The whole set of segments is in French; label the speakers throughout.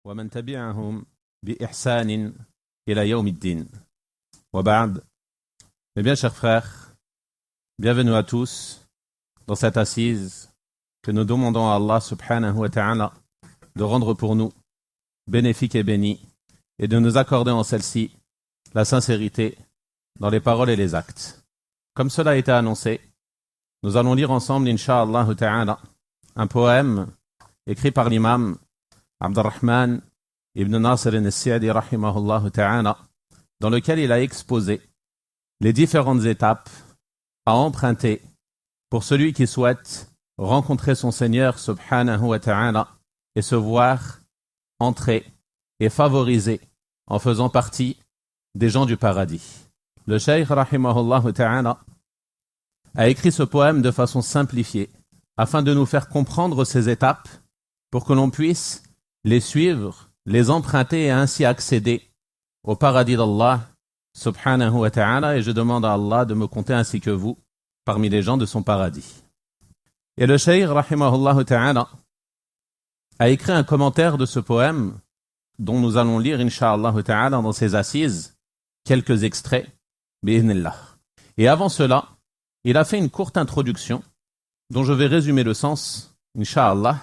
Speaker 1: ومن تبعهم بإحسان إلى يوم الدين. وبعد. Mes bien chers frères, bienvenue à tous dans cette assise que nous demandons à Allah subhanahu wa ta'ala de rendre pour nous bénéfique et bénie et de nous accorder en celle-ci la sincérité dans les paroles et les actes. Comme cela a été annoncé, nous allons lire ensemble, incha'Allah ta'ala, un poème écrit par l'imam Abdurrahman ibn Nasr al-Sa'di rahimahullah ta'ala, dans lequel il a exposé les différentes étapes à emprunter pour celui qui souhaite rencontrer son Seigneur subhanahu wa ta'ala et se voir entrer et favoriser en faisant partie des gens du paradis. Le Cheikh rahimahullah ta'ala a écrit ce poème de façon simplifiée afin de nous faire comprendre ces étapes pour que l'on puisse les suivre, les emprunter et ainsi accéder au paradis d'Allah subhanahu wa ta'ala, et je demande à Allah de me compter ainsi que vous parmi les gens de son paradis. Et le Cheikh rahimahullah ta'ala a écrit un commentaire de ce poème dont nous allons lire incha'Allah ta'ala dans ses assises quelques extraits bi'idhnillah. Et avant cela, il a fait une courte introduction dont je vais résumer le sens incha'Allah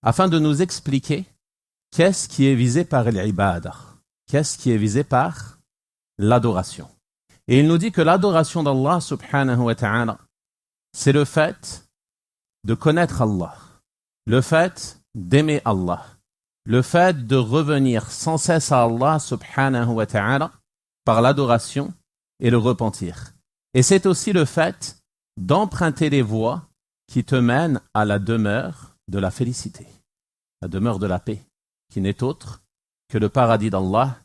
Speaker 1: afin de nous expliquer qu'est-ce qui est visé par l'ibada, qu'est-ce qui est visé par l'adoration. Et il nous dit que l'adoration d'Allah subhanahu wa ta'ala, c'est le fait de connaître Allah, le fait d'aimer Allah, le fait de revenir sans cesse à Allah subhanahu wa ta'ala par l'adoration et le repentir. Et c'est aussi le fait d'emprunter les voies qui te mènent à la demeure de la félicité, la demeure de la paix, qui n'est autre que le paradis d'Allah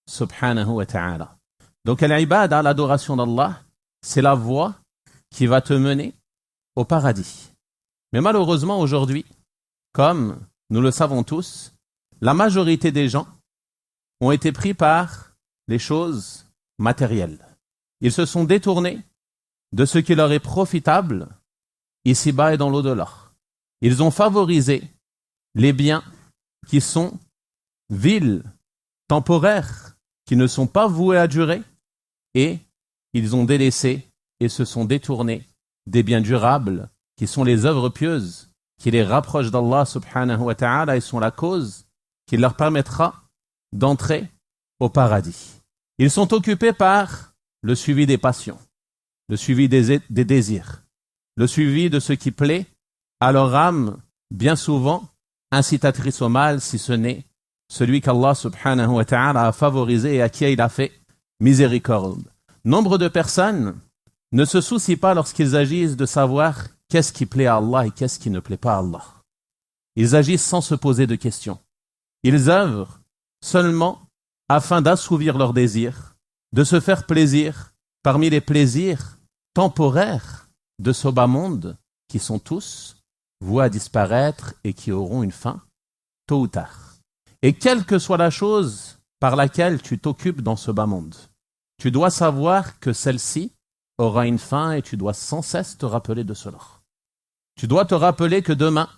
Speaker 1: subhanahu wa ta'ala. Donc l'ibada, l'adoration d'Allah, c'est la voie qui va te mener au paradis. Mais malheureusement aujourd'hui, comme nous le savons tous, la majorité des gens ont été pris par les choses matérielles. Ils se sont détournés de ce qui leur est profitable ici-bas et dans l'au-delà. Ils ont favorisé les biens qui sont vils, temporaires, qui ne sont pas voués à durer, et ils ont délaissé et se sont détournés des biens durables qui sont les œuvres pieuses, qui les rapprochent d'Allah subhanahu wa ta'ala et sont la cause qui leur permettra d'entrer au paradis. Ils sont occupés par le suivi des passions, le suivi des désirs, le suivi de ce qui plaît à leur âme, bien souvent incitatrice au mal, si ce n'est celui qu'Allah subhanahu wa ta'ala a favorisé et à qui il a fait miséricorde. Nombre de personnes ne se soucient pas lorsqu'ils agissent de savoir qu'est-ce qui plaît à Allah et qu'est-ce qui ne plaît pas à Allah. Ils agissent sans se poser de questions. Ils œuvrent seulement afin d'assouvir leurs désirs, de se faire plaisir parmi les plaisirs temporaires de ce bas monde qui sont tous voués à disparaître et qui auront une fin tôt ou tard. Et quelle que soit la chose par laquelle tu t'occupes dans ce bas monde, tu dois savoir que celle-ci aura une fin et tu dois sans cesse te rappeler de cela. Tu dois te rappeler que demain,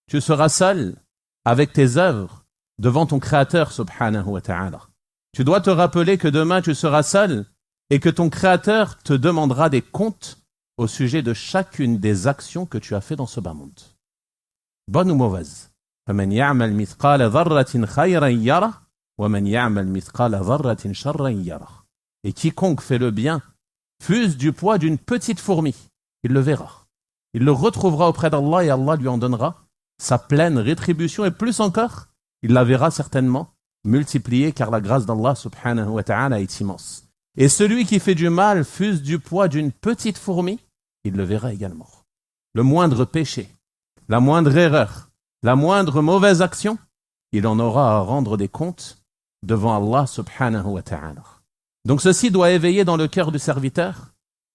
Speaker 1: tu seras seul avec tes œuvres devant ton Créateur subhanahu wa ta'ala. Tu dois te rappeler que demain tu seras seul et que ton Créateur te demandera des comptes au sujet de chacune des actions que tu as fait dans ce bas monde. Bonne ou mauvaise? فَمَنْ يَعْمَلْ مِثْقَالَ ذَرَّةٍ خَيْرًا يَرَهُ وَمَنْ يَعْمَلْ مِثْقَالَ ذَرَّةٍ شَرًّا يَرَهُ. Et quiconque fait le bien, fût-ce du poids d'une petite fourmi, il le verra. Il le retrouvera auprès d'Allah et Allah lui en donnera sa pleine rétribution et plus encore, il la verra certainement multipliée car la grâce d'Allah subhanahu wa ta'ala est immense. Et celui qui fait du mal, fût-ce du poids d'une petite fourmi, il le verra également. Le moindre péché, la moindre erreur, la moindre mauvaise action, il en aura à rendre des comptes devant Allah subhanahu wa ta'ala. Donc ceci doit éveiller dans le cœur du serviteur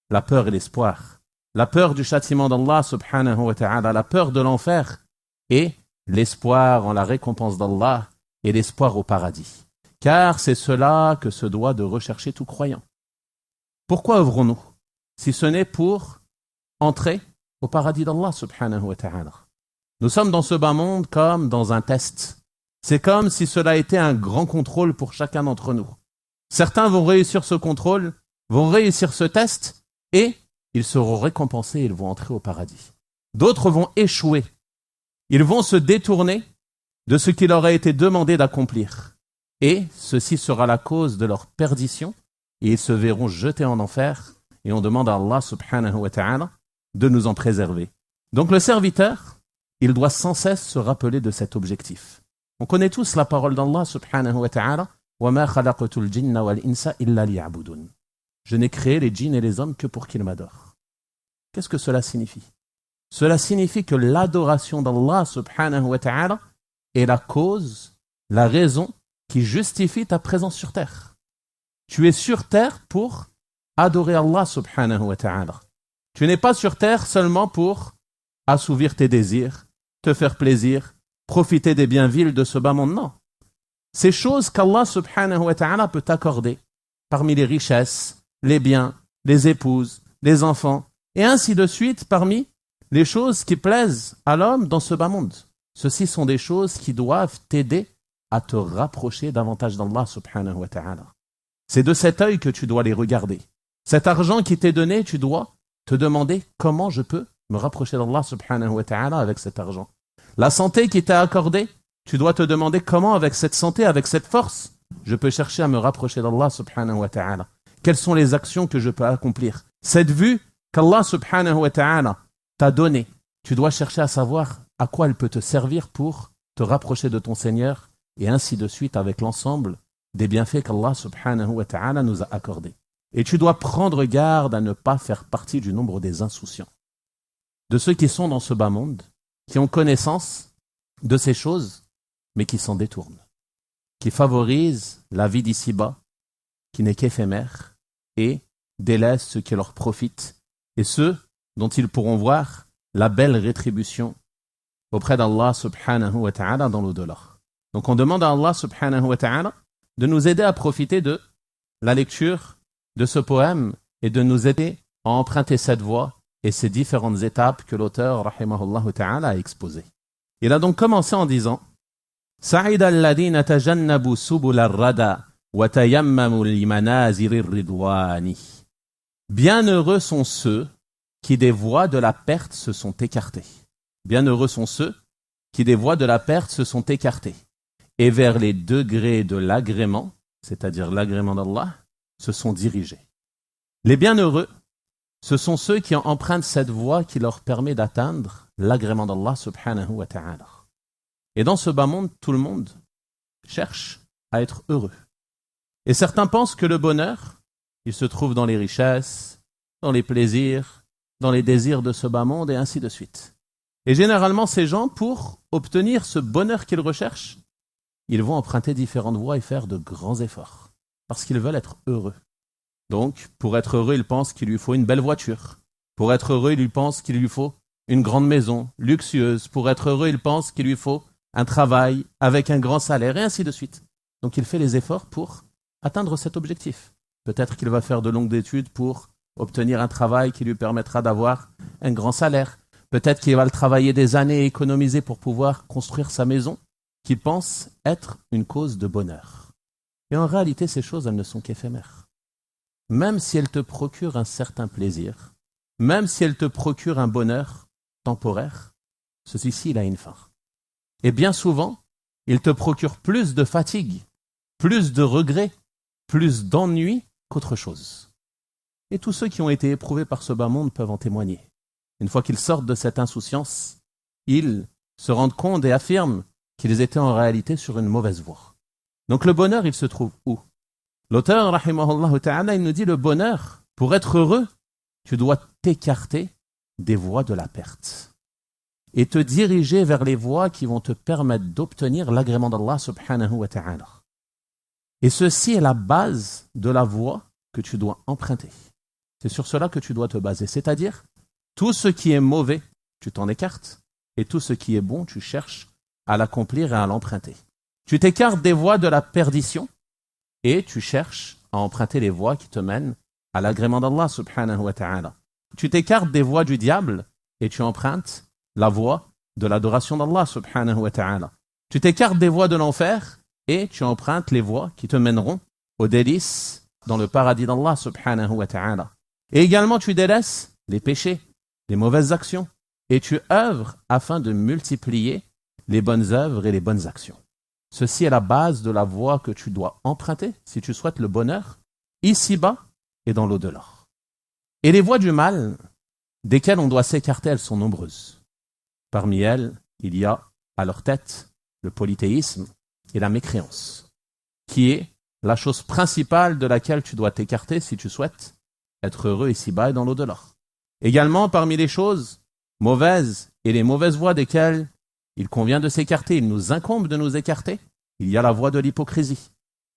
Speaker 1: la peur et l'espoir, la peur du châtiment d'Allah subhanahu wa ta'ala, la peur de l'enfer et l'espoir en la récompense d'Allah et l'espoir au paradis. Car c'est cela que se doit de rechercher tout croyant. Pourquoi œuvrons-nous si ce n'est pour entrer au paradis d'Allah subhanahu wa ta'ala? Nous sommes dans ce bas monde comme dans un test. C'est comme si cela était un grand contrôle pour chacun d'entre nous. Certains vont réussir ce contrôle, vont réussir ce test, et ils seront récompensés et ils vont entrer au paradis. D'autres vont échouer. Ils vont se détourner de ce qui leur a été demandé d'accomplir. Et ceci sera la cause de leur perdition, et ils se verront jetés en enfer, et on demande à Allah subhanahu wa ta'ala de nous en préserver. Donc le serviteur, il doit sans cesse se rappeler de cet objectif. On connaît tous la parole d'Allah subhanahu wa ta'ala وَمَا خَلَقْتُ الْجِنَّ وَالْإِنسَ إِلَّا لِيَعْبُدُونَ. Je n'ai créé les djinns et les hommes que pour qu'ils m'adorent. Qu'est-ce que cela signifie? Cela signifie que l'adoration d'Allah subhanahu wa ta'ala est la cause, la raison qui justifie ta présence sur terre. Tu es sur terre pour adorer Allah subhanahu wa ta'ala. Tu n'es pas sur terre seulement pour assouvir tes désirs, te faire plaisir, profiter des biens vils de ce bas monde. Non. Ces choses qu'Allah subhanahu wa ta'ala peut t'accorder, parmi les richesses, les biens, les épouses, les enfants, et ainsi de suite parmi les choses qui plaisent à l'homme dans ce bas monde. Ceci sont des choses qui doivent t'aider à te rapprocher davantage d'Allah subhanahu wa ta'ala. C'est de cet œil que tu dois les regarder. Cet argent qui t'est donné, tu dois te demander comment je peux me rapprocher d'Allah subhanahu wa ta'ala avec cet argent. La santé qui t'est accordée, tu dois te demander comment avec cette santé, avec cette force, je peux chercher à me rapprocher d'Allah subhanahu wa ta'ala. Quelles sont les actions que je peux accomplir? Cette vue qu'Allah subhanahu wa ta'ala t'a donnée, tu dois chercher à savoir à quoi elle peut te servir pour te rapprocher de ton Seigneur et ainsi de suite avec l'ensemble des bienfaits qu'Allah subhanahu wa ta'ala nous a accordés. Et tu dois prendre garde à ne pas faire partie du nombre des insouciants, de ceux qui sont dans ce bas monde, qui ont connaissance de ces choses, mais qui s'en détournent, qui favorisent la vie d'ici-bas, qui n'est qu'éphémère, et délaissent ce qui leur profite, et ceux dont ils pourront voir la belle rétribution auprès d'Allah subhanahu wa ta'ala dans l'au-delà. Donc on demande à Allah subhanahu wa ta'ala de nous aider à profiter de la lecture de ce poème et de nous aider à emprunter cette voie et ces différentes étapes que l'auteur rahimahullah ta'ala a exposées. Il a donc commencé en disant سعد الذين تجنبوا سبل الردى وتيمموا لمنازل الرضوان. Bienheureux sont ceux qui des voies de la perte se sont écartés. Bienheureux sont ceux qui des voies de la perte se sont écartés et vers les degrés de l'agrément, c'est-à-dire l'agrément d'Allah, se sont dirigés. Les bienheureux, ce sont ceux qui empruntent cette voie qui leur permet d'atteindre l'agrément d'Allah subhanahu wa ta'ala. Et dans ce bas monde, tout le monde cherche à être heureux. Et certains pensent que le bonheur, il se trouve dans les richesses, dans les plaisirs, dans les désirs de ce bas monde et ainsi de suite. Et généralement, ces gens, pour obtenir ce bonheur qu'ils recherchent, ils vont emprunter différentes voies et faire de grands efforts, parce qu'ils veulent être heureux. Donc, pour être heureux, ils pensent qu'il lui faut une belle voiture. Pour être heureux, ils pensent qu'il lui faut une grande maison, luxueuse. Pour être heureux, ils pensent qu'il lui faut un travail avec un grand salaire, et ainsi de suite. Donc il fait les efforts pour atteindre cet objectif. Peut-être qu'il va faire de longues études pour obtenir un travail qui lui permettra d'avoir un grand salaire. Peut-être qu'il va le travailler des années et économiser pour pouvoir construire sa maison, qu'il pense être une cause de bonheur. Et en réalité, ces choses, elles ne sont qu'éphémères. Même si elles te procurent un certain plaisir, même si elles te procurent un bonheur temporaire, ceci-ci, il a une fin. Et bien souvent, il te procure plus de fatigue, plus de regrets, plus d'ennui qu'autre chose. Et tous ceux qui ont été éprouvés par ce bas monde peuvent en témoigner. Une fois qu'ils sortent de cette insouciance, ils se rendent compte et affirment qu'ils étaient en réalité sur une mauvaise voie. Donc le bonheur, il se trouve où? L'auteur, rahimahullah ta'ala, il nous dit le bonheur, pour être heureux, tu dois t'écarter des voies de la perte et te diriger vers les voies qui vont te permettre d'obtenir l'agrément d'Allah subhanahu wa ta'ala. Et ceci est la base de la voie que tu dois emprunter. C'est sur cela que tu dois te baser. C'est-à-dire, tout ce qui est mauvais, tu t'en écartes, et tout ce qui est bon, tu cherches à l'accomplir et à l'emprunter. Tu t'écartes des voies de la perdition, et tu cherches à emprunter les voies qui te mènent à l'agrément d'Allah subhanahu wa ta'ala. Tu t'écartes des voies du diable, et tu empruntes la voie de l'adoration d'Allah subhanahu wa ta'ala. Tu t'écartes des voies de l'enfer et tu empruntes les voies qui te mèneront aux délices dans le paradis d'Allah subhanahu wa ta'ala. Et également tu délaisses les péchés, les mauvaises actions et tu œuvres afin de multiplier les bonnes œuvres et les bonnes actions. Ceci est la base de la voie que tu dois emprunter si tu souhaites le bonheur ici-bas et dans l'au-delà. Et les voies du mal, desquelles on doit s'écarter, elles sont nombreuses. Parmi elles, il y a à leur tête le polythéisme et la mécréance, qui est la chose principale de laquelle tu dois t'écarter si tu souhaites être heureux ici-bas et dans l'au-delà. Également, parmi les choses mauvaises et les mauvaises voies desquelles il convient de s'écarter, il nous incombe de nous écarter, il y a la voie de l'hypocrisie,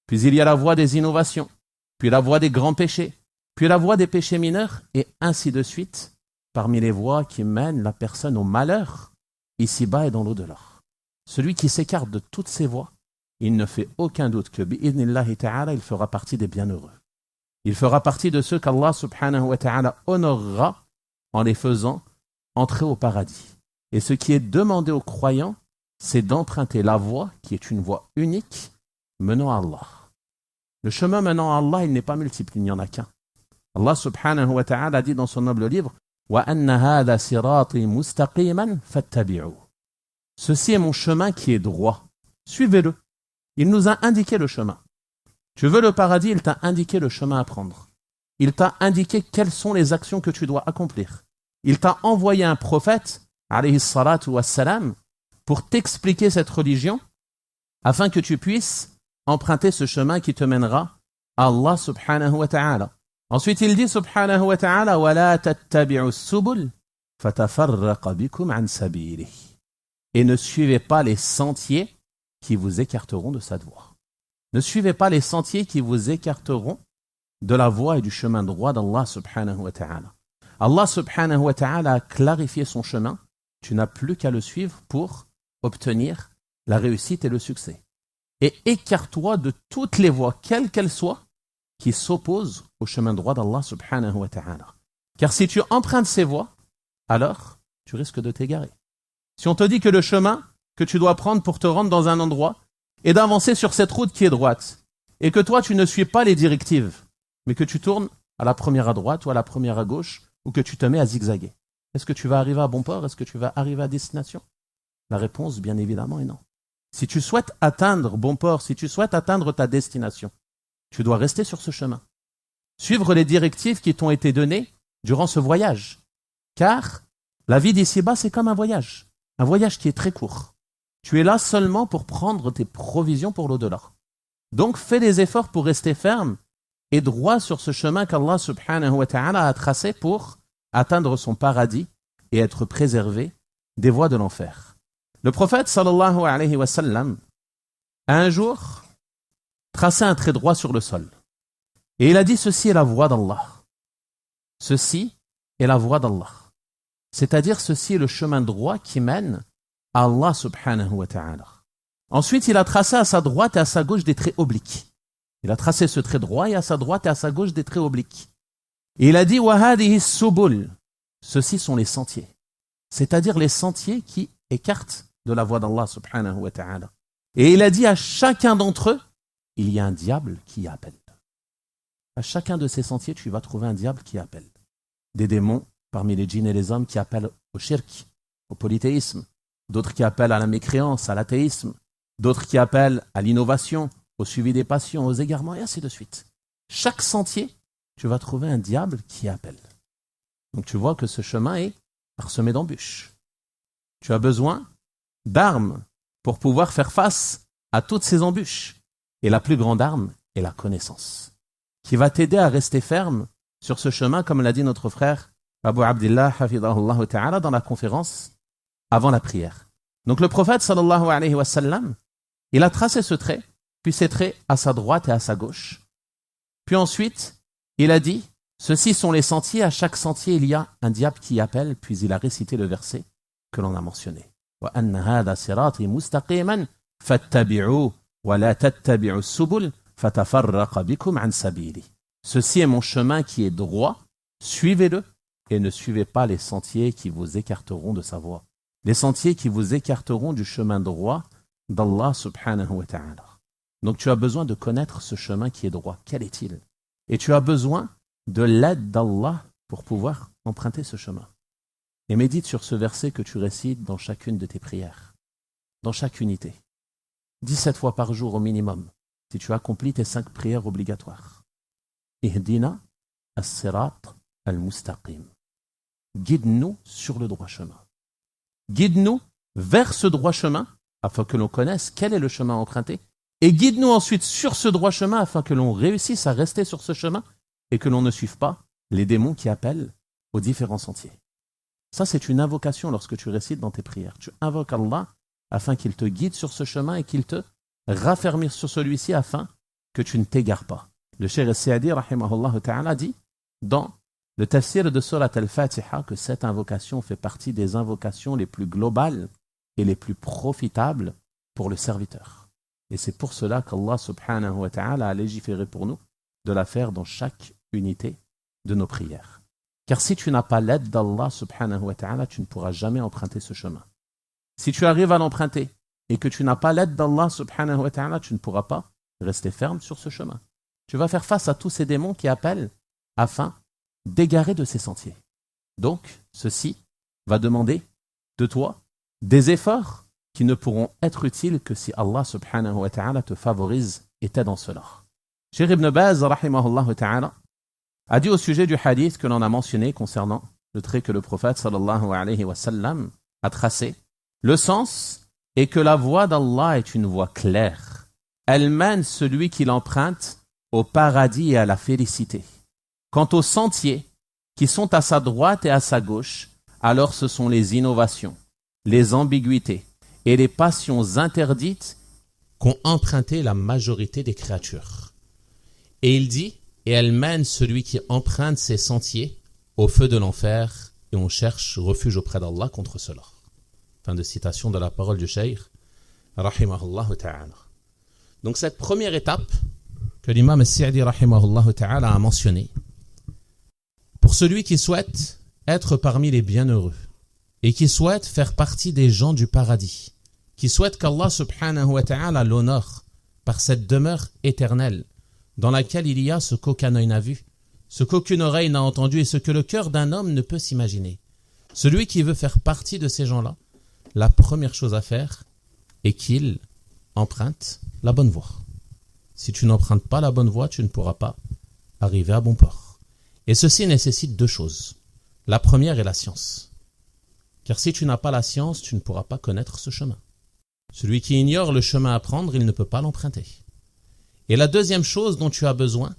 Speaker 1: puis il y a la voie des innovations, puis la voie des grands péchés, puis la voie des péchés mineurs, et ainsi de suite, parmi les voies qui mènent la personne au malheur, ici-bas et dans l'au-delà. Celui qui s'écarte de toutes ces voies, il ne fait aucun doute que bi'idnillahi ta'ala, il fera partie des bienheureux. Il fera partie de ceux qu'Allah subhanahu wa ta'ala honorera en les faisant entrer au paradis. Et ce qui est demandé aux croyants, c'est d'emprunter la voie qui est une voie unique menant à Allah. Le chemin menant à Allah, il n'est pas multiple, il n'y en a qu'un. Allah subhanahu wa ta'ala dit dans son noble livre wa anna hadha sirati mustaqiman fattabi'u. Ceci est mon chemin qui est droit. Suivez-le. Il nous a indiqué le chemin. Tu veux le paradis, il t'a indiqué le chemin à prendre. Il t'a indiqué quelles sont les actions que tu dois accomplir. Il t'a envoyé un prophète, alayhi salatu wassalam, pour t'expliquer cette religion, afin que tu puisses emprunter ce chemin qui te mènera à Allah subhanahu wa ta'ala. Ensuite, il dit subhanahu wa ta'ala وَلَا تَتَّبِعُوا السُّبُلَ فَتَفَرَّقَ بِكُمْ عَنْ سَبِيلِهِ. Et ne suivez pas les sentiers qui vous écarteront de cette voie. Ne suivez pas les sentiers qui vous écarteront de la voie et du chemin droit d'Allah subhanahu wa ta'ala. Allah subhanahu wa ta'ala a clarifié son chemin. Tu n'as plus qu'à le suivre pour obtenir la réussite et le succès. Et écarte-toi de toutes les voies, quelles qu'elles soient, qui s'opposent au chemin droit d'Allah subhanahu wa ta'ala. Car si tu empruntes ces voies, alors tu risques de t'égarer. Si on te dit que le chemin que tu dois prendre pour te rendre dans un endroit est d'avancer sur cette route qui est droite, et que toi tu ne suis pas les directives, mais que tu tournes à la première à droite ou à la première à gauche, ou que tu te mets à zigzaguer, est-ce que tu vas arriver à bon port? Est-ce que tu vas arriver à destination? La réponse, bien évidemment, est non. Si tu souhaites atteindre bon port, si tu souhaites atteindre ta destination, tu dois rester sur ce chemin. Suivre les directives qui t'ont été données durant ce voyage. Car la vie d'ici-bas, c'est comme un voyage qui est très court. Tu es là seulement pour prendre tes provisions pour l'au-delà. Donc fais des efforts pour rester ferme et droit sur ce chemin qu'Allah subhanahu wa ta'ala a tracé pour atteindre son paradis et être préservé des voies de l'enfer. Le prophète sallallahu alayhi wa sallam a un jour tracé un trait droit sur le sol. Et il a dit, ceci est la voie d'Allah. Ceci est la voie d'Allah. C'est-à-dire, ceci est le chemin droit qui mène à Allah subhanahu wa ta'ala. Ensuite, il a tracé à sa droite et à sa gauche des traits obliques. Il a tracé ce trait droit et à sa droite et à sa gauche des traits obliques. Et il a dit, وَهَذِهِ السُّبُلُ. Ceux-ci sont les sentiers. C'est-à-dire les sentiers qui écartent de la voie d'Allah subhanahu wa ta'ala. Et il a dit à chacun d'entre eux, il y a un diable qui appelle. À chacun de ces sentiers, tu vas trouver un diable qui appelle. Des démons parmi les djinns et les hommes qui appellent au shirk, au polythéisme. D'autres qui appellent à la mécréance, à l'athéisme. D'autres qui appellent à l'innovation, au suivi des passions, aux égarements, et ainsi de suite. Chaque sentier, tu vas trouver un diable qui appelle. Donc tu vois que ce chemin est parsemé d'embûches. Tu as besoin d'armes pour pouvoir faire face à toutes ces embûches. Et la plus grande arme est la connaissance, qui va t'aider à rester ferme sur ce chemin, comme l'a dit notre frère Abu Abdillah hafidahullah ta'ala dans la conférence avant la prière. Donc le prophète sallallahu alayhi wa sallam, il a tracé ce trait, puis ces traits à sa droite et à sa gauche. Puis ensuite, il a dit, ceux-ci sont les sentiers, à chaque sentier il y a un diable qui appelle, puis il a récité le verset que l'on a mentionné. Wa anna hadha sirati mustaqiman fattabi'u wa la tattabi'u as-subul fatafarraqa bikum an sabili. Ceci est mon chemin qui est droit, suivez-le et ne suivez pas les sentiers qui vous écarteront de sa voie. Les sentiers qui vous écarteront du chemin droit d'Allah subhanahu wa ta'ala. Donc tu as besoin de connaître ce chemin qui est droit. Quel est-il? Et tu as besoin de l'aide d'Allah pour pouvoir emprunter ce chemin. Et médite sur ce verset que tu récites dans chacune de tes prières, dans chaque unité. 17 fois par jour au minimum, si tu accomplis tes 5 prières obligatoires. Ihdina as-sirat al-mustaqim. Guide-nous sur le droit chemin. Guide-nous vers ce droit chemin, afin que l'on connaisse quel est le chemin emprunté, et guide-nous ensuite sur ce droit chemin, afin que l'on réussisse à rester sur ce chemin, et que l'on ne suive pas les démons qui appellent aux différents sentiers. Ça, c'est une invocation lorsque tu récites dans tes prières. Tu invoques Allah afin qu'il te guide sur ce chemin et qu'il te raffermisse sur celui-ci afin que tu ne t'égares pas. Le Cheikh As-Sa'di, rahimahullah ta'ala, dit dans le tafsir de Surat Al-Fatiha que cette invocation fait partie des invocations les plus globales et les plus profitables pour le serviteur. Et c'est pour cela qu'Allah subhanahu wa ta'ala a légiféré pour nous de la faire dans chaque unité de nos prières. Car si tu n'as pas l'aide d'Allah subhanahu wa ta'ala, tu ne pourras jamais emprunter ce chemin. Si tu arrives à l'emprunter et que tu n'as pas l'aide d'Allah subhanahu wa ta'ala, tu ne pourras pas rester ferme sur ce chemin. Tu vas faire face à tous ces démons qui appellent afin d'égarer de ces sentiers. Donc, ceci va demander de toi des efforts qui ne pourront être utiles que si Allah subhanahu wa ta'ala te favorise et t'aide en cela. Cheikh Ibn Baz, rahimahullah ta'ala, a dit au sujet du hadith que l'on a mentionné concernant le trait que le prophète sallallahu alayhi wa sallam a tracé. Le sens est que la voie d'Allah est une voie claire. Elle mène celui qui l'emprunte au paradis et à la félicité. Quant aux sentiers qui sont à sa droite et à sa gauche, alors ce sont les innovations, les ambiguïtés et les passions interdites qu'ont emprunté la majorité des créatures. Et il dit, et elle mène celui qui emprunte ces sentiers au feu de l'enfer, et on cherche refuge auprès d'Allah contre cela. Fin de citation de la parole du Cheikh, rahimahullah ta'ala. Donc cette première étape que l'imam As-Sa'di, rahimahullah ta'ala, a mentionnée, pour celui qui souhaite être parmi les bienheureux, et qui souhaite faire partie des gens du paradis, qui souhaite qu'Allah subhanahu wa ta'ala l'honore par cette demeure éternelle, dans laquelle il y a ce qu'aucun œil n'a vu, ce qu'aucune oreille n'a entendu et ce que le cœur d'un homme ne peut s'imaginer. Celui qui veut faire partie de ces gens-là, la première chose à faire est qu'il emprunte la bonne voie. Si tu n'empruntes pas la bonne voie, tu ne pourras pas arriver à bon port. Et ceci nécessite 2 choses. La première est la science. Car si tu n'as pas la science, tu ne pourras pas connaître ce chemin. Celui qui ignore le chemin à prendre, il ne peut pas l'emprunter. Et la deuxième chose dont tu as besoin,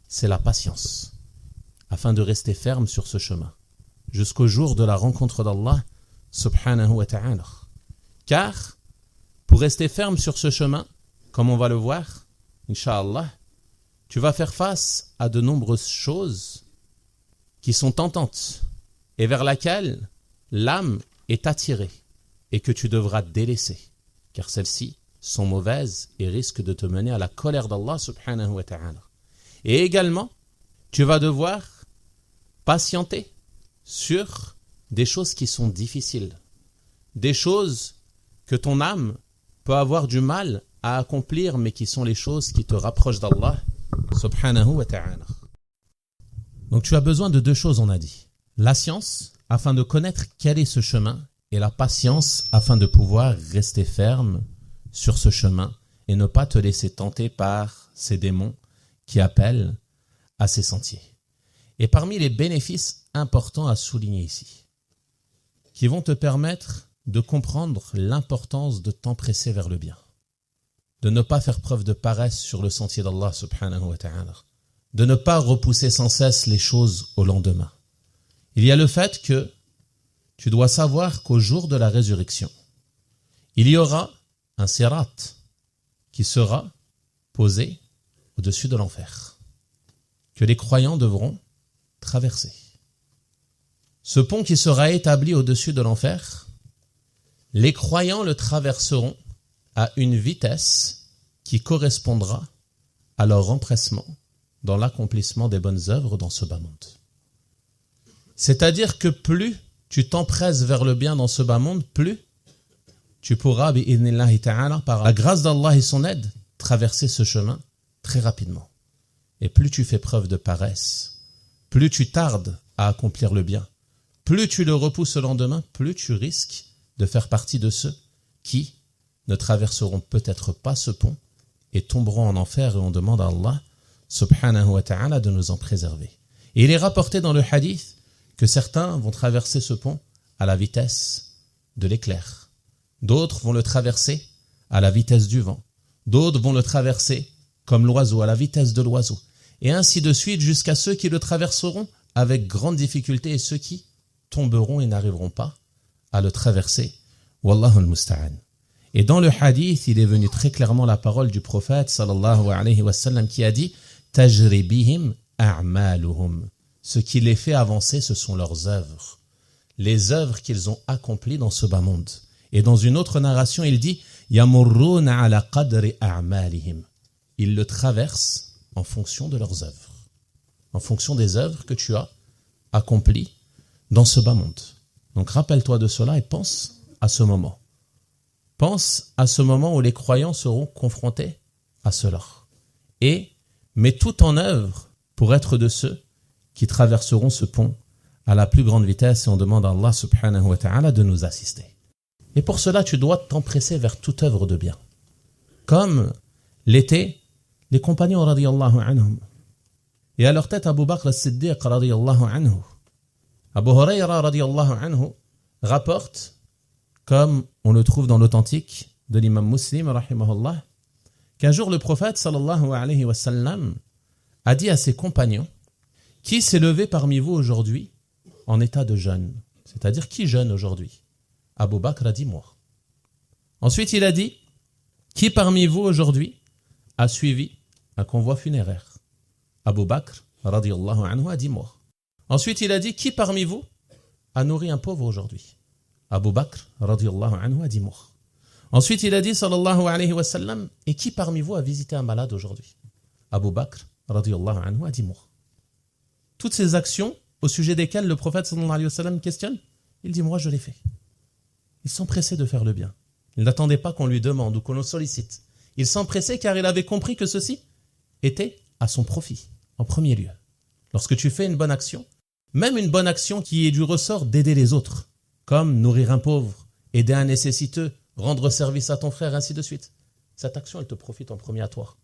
Speaker 1: c'est la patience, afin de rester ferme sur ce chemin, jusqu'au jour de la rencontre d'Allah, subhanahu wa ta'ala. Car, pour rester ferme sur ce chemin, comme on va le voir, Inch'Allah, tu vas faire face à de nombreuses choses qui sont tentantes et vers laquelle l'âme est attirée et que tu devras délaisser, car celles-ci sont mauvaises et risquent de te mener à la colère d'Allah subhanahu wa ta'ala. Et également, tu vas devoir patienter sur des choses qui sont difficiles, des choses que ton âme peut avoir du mal à accomplir, mais qui sont les choses qui te rapprochent d'Allah subhanahu wa ta'ala. Donc tu as besoin de 2 choses, on a dit. La science, afin de connaître quel est ce chemin, et la patience, afin de pouvoir rester ferme sur ce chemin et ne pas te laisser tenter par ces démons qui appellent à ces sentiers. Et parmi les bénéfices importants à souligner ici, qui vont te permettre de comprendre l'importance de t'empresser vers le bien, de ne pas faire preuve de paresse sur le sentier d'Allah subhanahu wa ta'ala, de ne pas repousser sans cesse les choses au lendemain. Il y a le fait que tu dois savoir qu'au jour de la résurrection, il y aura un sirat qui sera posé au-dessus de l'enfer, que les croyants devront traverser. Ce pont qui sera établi au-dessus de l'enfer, les croyants le traverseront à une vitesse qui correspondra à leur empressement dans l'accomplissement des bonnes œuvres dans ce bas monde. C'est-à-dire que plus tu t'empresses vers le bien dans ce bas monde, plus
Speaker 2: tu pourras, bi'idhnillahi ta'ala, par la grâce d'Allah et son aide, traverser ce chemin très rapidement. Et plus tu fais preuve de paresse, plus tu tardes à accomplir le bien, plus tu le repousses au lendemain, plus tu risques de faire partie de ceux qui ne traverseront peut-être pas ce pont et tomberont en enfer, et on demande à Allah subhanahu wa ta'ala de nous en préserver. Et il est rapporté dans le hadith que certains vont traverser ce pont à la vitesse de l'éclair. D'autres vont le traverser à la vitesse du vent. D'autres vont le traverser comme l'oiseau, à la vitesse de l'oiseau. Et ainsi de suite jusqu'à ceux qui le traverseront avec grande difficulté et ceux qui tomberont et n'arriveront pas à le traverser. Wallahu al-musta'an. Et dans le hadith, il est venu très clairement la parole du prophète sallallahu alayhi wa sallam qui a dit « Tajri bihim a'maluhum » Ce qui les fait avancer, ce sont leurs œuvres. Les œuvres qu'ils ont accomplies dans ce bas monde. Et dans une autre narration, il dit « Yamurruna ala qadri a'malihim » Ils le traversent en fonction de leurs œuvres. En fonction des œuvres que tu as accomplies dans ce bas monde. Donc rappelle-toi de cela et pense à ce moment. Pense à ce moment où les croyants seront confrontés à cela. Et mets tout en œuvre pour être de ceux qui traverseront ce pont à la plus grande vitesse, et on demande à Allah subhanahu wa ta'ala de nous assister. Et pour cela, tu dois t'empresser vers toute œuvre de bien. Comme l'étaient les compagnons radiyallahu anhum. Et à leur tête, Abu Bakr as-Siddiq radiyallahu anhu. Abu Hurayra radiyallahu anhu rapporte, comme on le trouve dans l'authentique de l'imam Muslim rahimahullah, qu'un jour le prophète sallallahu alayhi wa sallam a dit à ses compagnons: qui s'est levé parmi vous aujourd'hui en état de jeûne? C'est-à-dire, qui jeûne aujourd'hui? Abu Bakr a dit: moi. Ensuite, il a dit: qui parmi vous aujourd'hui a suivi un convoi funéraire? Abu Bakr radiyallahu anhu a dit: moi. Ensuite, il a dit: qui parmi vous a nourri un pauvre aujourd'hui? Abu Bakr radiyallahu anhu a dit: moi. Ensuite, il a dit sallallahu alayhi wa sallam: et qui parmi vous a visité un malade aujourd'hui? Abu Bakr radiyallahu anhu a dit: moi. Toutes ces actions au sujet desquelles le prophète sallallahu alayhi wa sallam questionne, il dit: moi je l'ai fait. Il s'empressait de faire le bien. Il n'attendait pas qu'on lui demande ou qu'on le sollicite. Il s'empressait car il avait compris que ceci était à son profit, en premier lieu. Lorsque tu fais une bonne action, même une bonne action qui est du ressort d'aider les autres, comme nourrir un pauvre, aider un nécessiteux, rendre service à ton frère, ainsi de suite. Cette action, elle te profite en premier à toi.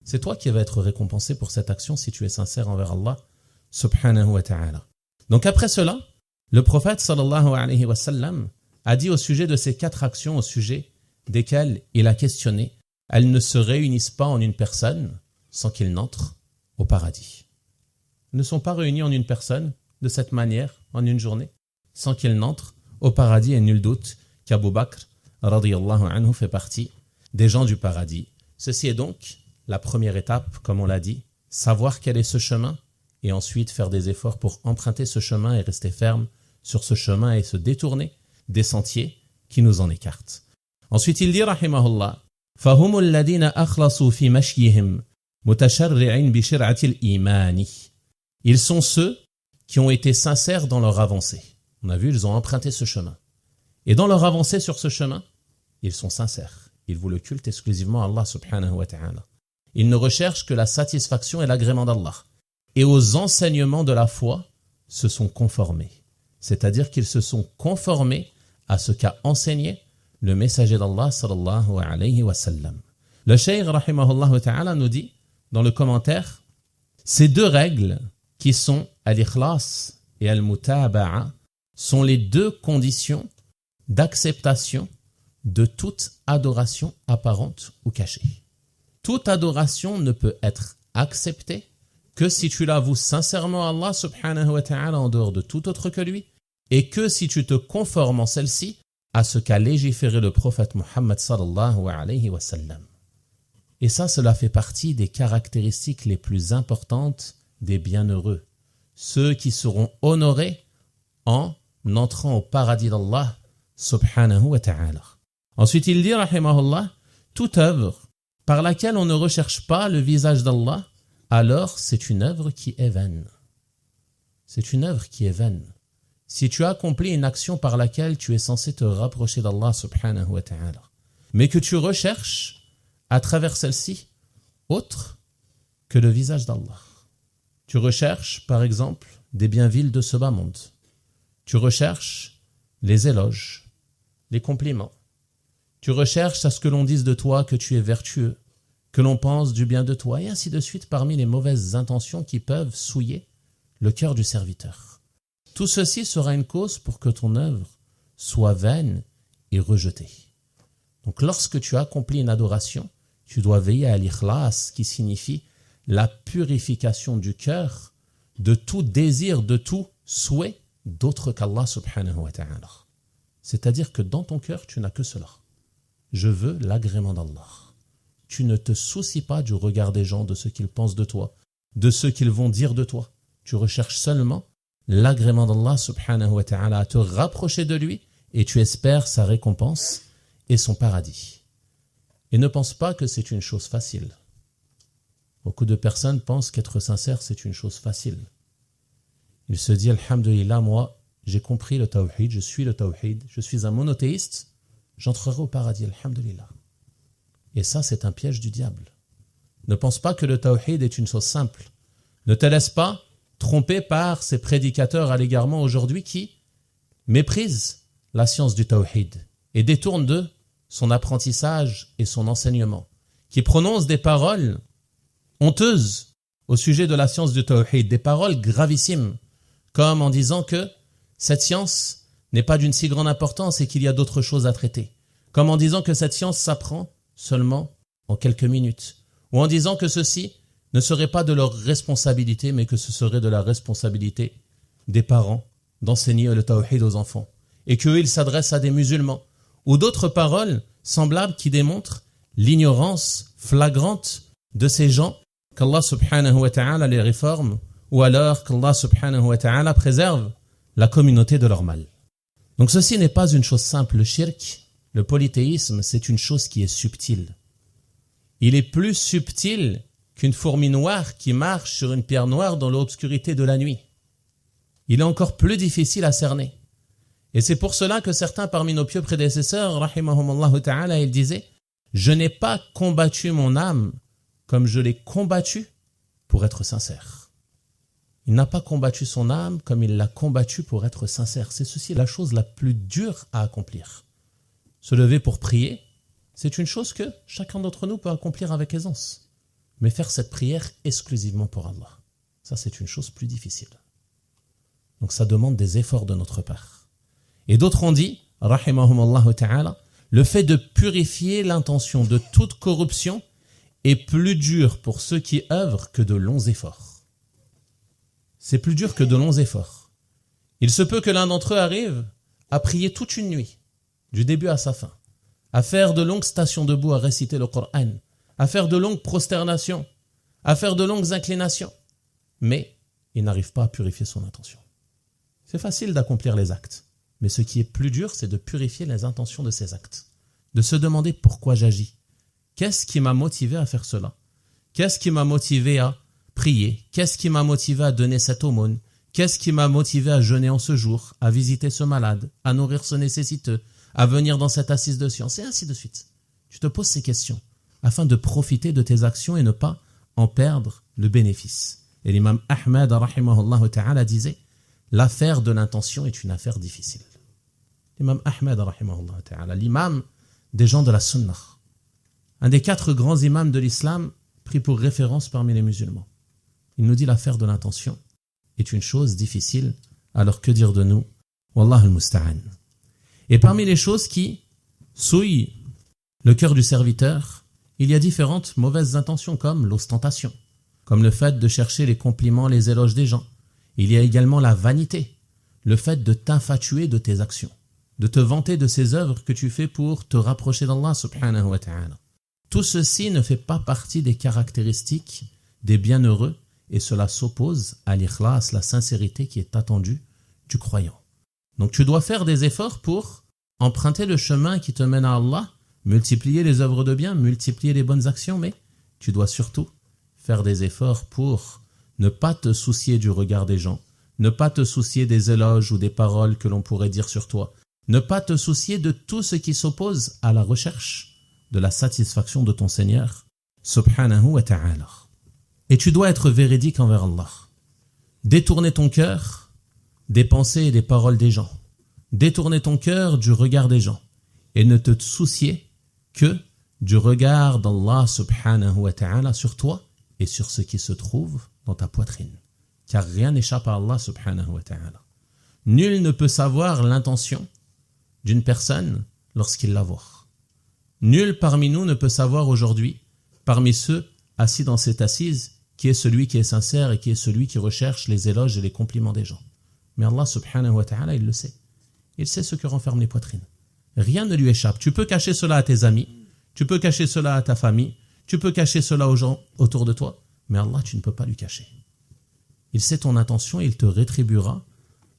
Speaker 2: C'est toi qui vas être récompensé pour cette action si tu es sincère envers Allah subhanahu wa ta'ala. Donc après cela, le prophète sallallahu alayhi wa sallam a dit au sujet de ces 4 actions au sujet desquelles il a questionné, elles ne se réunissent pas en une personne sans qu'il n'entre au paradis. Elles ne sont pas réunies en une personne de cette manière, en une journée, sans qu'il n'entre au paradis, et nul doute qu'Abu Bakr radiyallahu anhu fait partie des gens du paradis. Ceci est donc la première étape, comme on l'a dit, savoir quel est ce chemin et ensuite faire des efforts pour emprunter ce chemin et rester ferme sur ce chemin et se détourner des sentiers qui nous en écartent. Ensuite, il dit rahimahullah: فَهُمُ الَّذِينَ أَخْلَصُوا فِي مَشْيِهِمْ مُتَشَرِّعٍ بِشِرْعَةِ الْإِيمَانِ. Ils sont ceux qui ont été sincères dans leur avancée. On a vu, ils ont emprunté ce chemin. Et dans leur avancée sur ce chemin, ils sont sincères. Ils vouent le culte exclusivement à Allah subhanahu wa ta'ala. Ils ne recherchent que la satisfaction et l'agrément d'Allah. Et aux enseignements de la foi se sont conformés. C'est-à-dire qu'ils se sont conformés à ce qu'a enseigné le messager d'Allah sallallahu alayhi wa sallam. Le cheikh rahimahullah ta'ala nous dit dans le commentaire: ces 2 règles qui sont al-ikhlas et al-mutaba'a sont les 2 conditions d'acceptation de toute adoration apparente ou cachée. Toute adoration ne peut être acceptée que si tu l'avoues sincèrement à Allah subhanahu wa ta'ala en dehors de tout autre que lui, et que si tu te conformes en celle-ci à ce qu'a légiféré le prophète Muhammad sallallahu alayhi wa sallam. Et ça, cela fait partie des caractéristiques les plus importantes des bienheureux, ceux qui seront honorés en entrant au paradis d'Allah subhanahu wa ta'ala. Ensuite, il dit rahimahullah: toute œuvre par laquelle on ne recherche pas le visage d'Allah, alors c'est une œuvre qui est vaine. C'est une œuvre qui est vaine. si tu accomplis une action par laquelle tu es censé te rapprocher d'Allah subhanahu wa ta'ala, mais que tu recherches à travers celle-ci autre que le visage d'Allah. Tu recherches, par exemple, des biens vils de ce bas monde. Tu recherches les éloges, les compliments. Tu recherches à ce que l'on dise de toi que tu es vertueux, que l'on pense du bien de toi, et ainsi de suite parmi les mauvaises intentions qui peuvent souiller le cœur du serviteur. Tout ceci sera une cause pour que ton œuvre soit vaine et rejetée. Donc lorsque tu accomplis une adoration, tu dois veiller à l'ikhlas, qui signifie la purification du cœur de tout désir, de tout souhait d'autre qu'Allah subhanahu wa ta'ala. C'est-à-dire que dans ton cœur, tu n'as que cela. Je veux l'agrément d'Allah. Tu ne te soucies pas du regard des gens, de ce qu'ils pensent de toi, de ce qu'ils vont dire de toi. Tu recherches seulement l'agrément d'Allah subhanahu wa ta'ala, à te rapprocher de lui, et tu espères sa récompense et son paradis. Et ne pense pas que c'est une chose facile. Beaucoup de personnes pensent qu'être sincère, c'est une chose facile. Il se dit, alhamdulillah, moi, j'ai compris le tawhid, je suis le tawhid, je suis un monothéiste, j'entrerai au paradis, alhamdulillah. Et ça, c'est un piège du diable. Ne pense pas que le tawhid est une chose simple. Ne te laisse pas tromper par ces prédicateurs à l'égarement aujourd'hui qui méprisent la science du tawhid et détournent de son apprentissage et son enseignement, qui prononcent des paroles honteuses au sujet de la science du tawhid, des paroles gravissimes, comme en disant que cette science n'est pas d'une si grande importance et qu'il y a d'autres choses à traiter, comme en disant que cette science s'apprend seulement en quelques minutes, ou en disant que ceci ne serait pas de leur responsabilité, mais que ce serait de la responsabilité des parents d'enseigner le tawhid aux enfants, et qu'eux, ils s'adressent à des musulmans, ou d'autres paroles semblables qui démontrent l'ignorance flagrante de ces gens, qu'Allah subhanahu wa ta'ala les réforme, ou alors qu'Allah subhanahu wa ta'ala préserve la communauté de leur mal. Donc ceci n'est pas une chose simple. Le shirk, le polythéisme, c'est une chose qui est subtile. Il est plus subtil qu'une fourmi noire qui marche sur une pierre noire dans l'obscurité de la nuit. Il est encore plus difficile à cerner. Et c'est pour cela que certains parmi nos pieux prédécesseurs, rahimahumullah ta'ala, ils disaient « Je n'ai pas combattu mon âme comme je l'ai combattue pour être sincère. » Il n'a pas combattu son âme comme il l'a combattue pour être sincère. C'est ceci la chose la plus dure à accomplir. Se lever pour prier, c'est une chose que chacun d'entre nous peut accomplir avec aisance. Mais faire cette prière exclusivement pour Allah, ça c'est une chose plus difficile. Donc ça demande des efforts de notre part. Et d'autres ont dit, rahimahumullah ta'ala, le fait de purifier l'intention de toute corruption est plus dur pour ceux qui œuvrent que de longs efforts. C'est plus dur que de longs efforts. Il se peut que l'un d'entre eux arrive à prier toute une nuit, du début à sa fin, à faire de longues stations debout à réciter le Coran, à faire de longues prosternations, à faire de longues inclinations, mais il n'arrive pas à purifier son intention. C'est facile d'accomplir les actes, mais ce qui est plus dur, c'est de purifier les intentions de ces actes, de se demander pourquoi j'agis. Qu'est-ce qui m'a motivé à faire cela? Qu'est-ce qui m'a motivé à prier? Qu'est-ce qui m'a motivé à donner cette aumône? Qu'est-ce qui m'a motivé à jeûner en ce jour, à visiter ce malade, à nourrir ce nécessiteux, à venir dans cette assise de science, et ainsi de suite. Tu te poses ces questions afin de profiter de tes actions et ne pas en perdre le bénéfice. Et l'imam Ahmed, rahimahullah ta'ala, disait « L'affaire de l'intention est une affaire difficile. » L'imam Ahmed, rahimahullah ta'ala, l'imam des gens de la sunnah, un des 4 grands imams de l'islam pris pour référence parmi les musulmans. Il nous dit l'affaire de l'intention est une chose difficile, alors que dire de nous? Wallah al-musta'an. Et parmi les choses qui souillent le cœur du serviteur, il y a différentes mauvaises intentions comme l'ostentation, comme le fait de chercher les compliments, les éloges des gens. Il y a également la vanité, le fait de t'infatuer de tes actions, de te vanter de ces œuvres que tu fais pour te rapprocher d'Allah subhanahu wa ta'ala. Tout ceci ne fait pas partie des caractéristiques des bienheureux et cela s'oppose à l'ikhlas, la sincérité qui est attendue du croyant. Donc tu dois faire des efforts pour emprunter le chemin qui te mène à Allah, multiplier les œuvres de bien, multiplier les bonnes actions, mais tu dois surtout faire des efforts pour ne pas te soucier du regard des gens, Ne pas te soucier des éloges ou des paroles que l'on pourrait dire sur toi. Ne pas te soucier de tout ce qui s'oppose à la recherche de la satisfaction de ton Seigneur, subhanahu wa ta'ala. Et tu dois être véridique envers Allah. Détourner ton cœur des pensées et des paroles des gens. Détourner ton cœur du regard des gens. Et ne te soucier que du regard d'Allah subhanahu wa ta'ala sur toi et sur ce qui se trouve dans ta poitrine. Car rien n'échappe à Allah subhanahu wa ta'ala. Nul ne peut savoir l'intention d'une personne lorsqu'il la voit. Nul parmi nous ne peut savoir aujourd'hui, parmi ceux assis dans cette assise, qui est celui qui est sincère et qui est celui qui recherche les éloges et les compliments des gens. Mais Allah subhanahu wa ta'ala, il le sait. Il sait ce que renferment les poitrines. Rien ne lui échappe. Tu peux cacher cela à tes amis, tu peux cacher cela à ta famille, tu peux cacher cela aux gens autour de toi, mais Allah, tu ne peux pas lui cacher. Il sait ton intention et il te rétribuera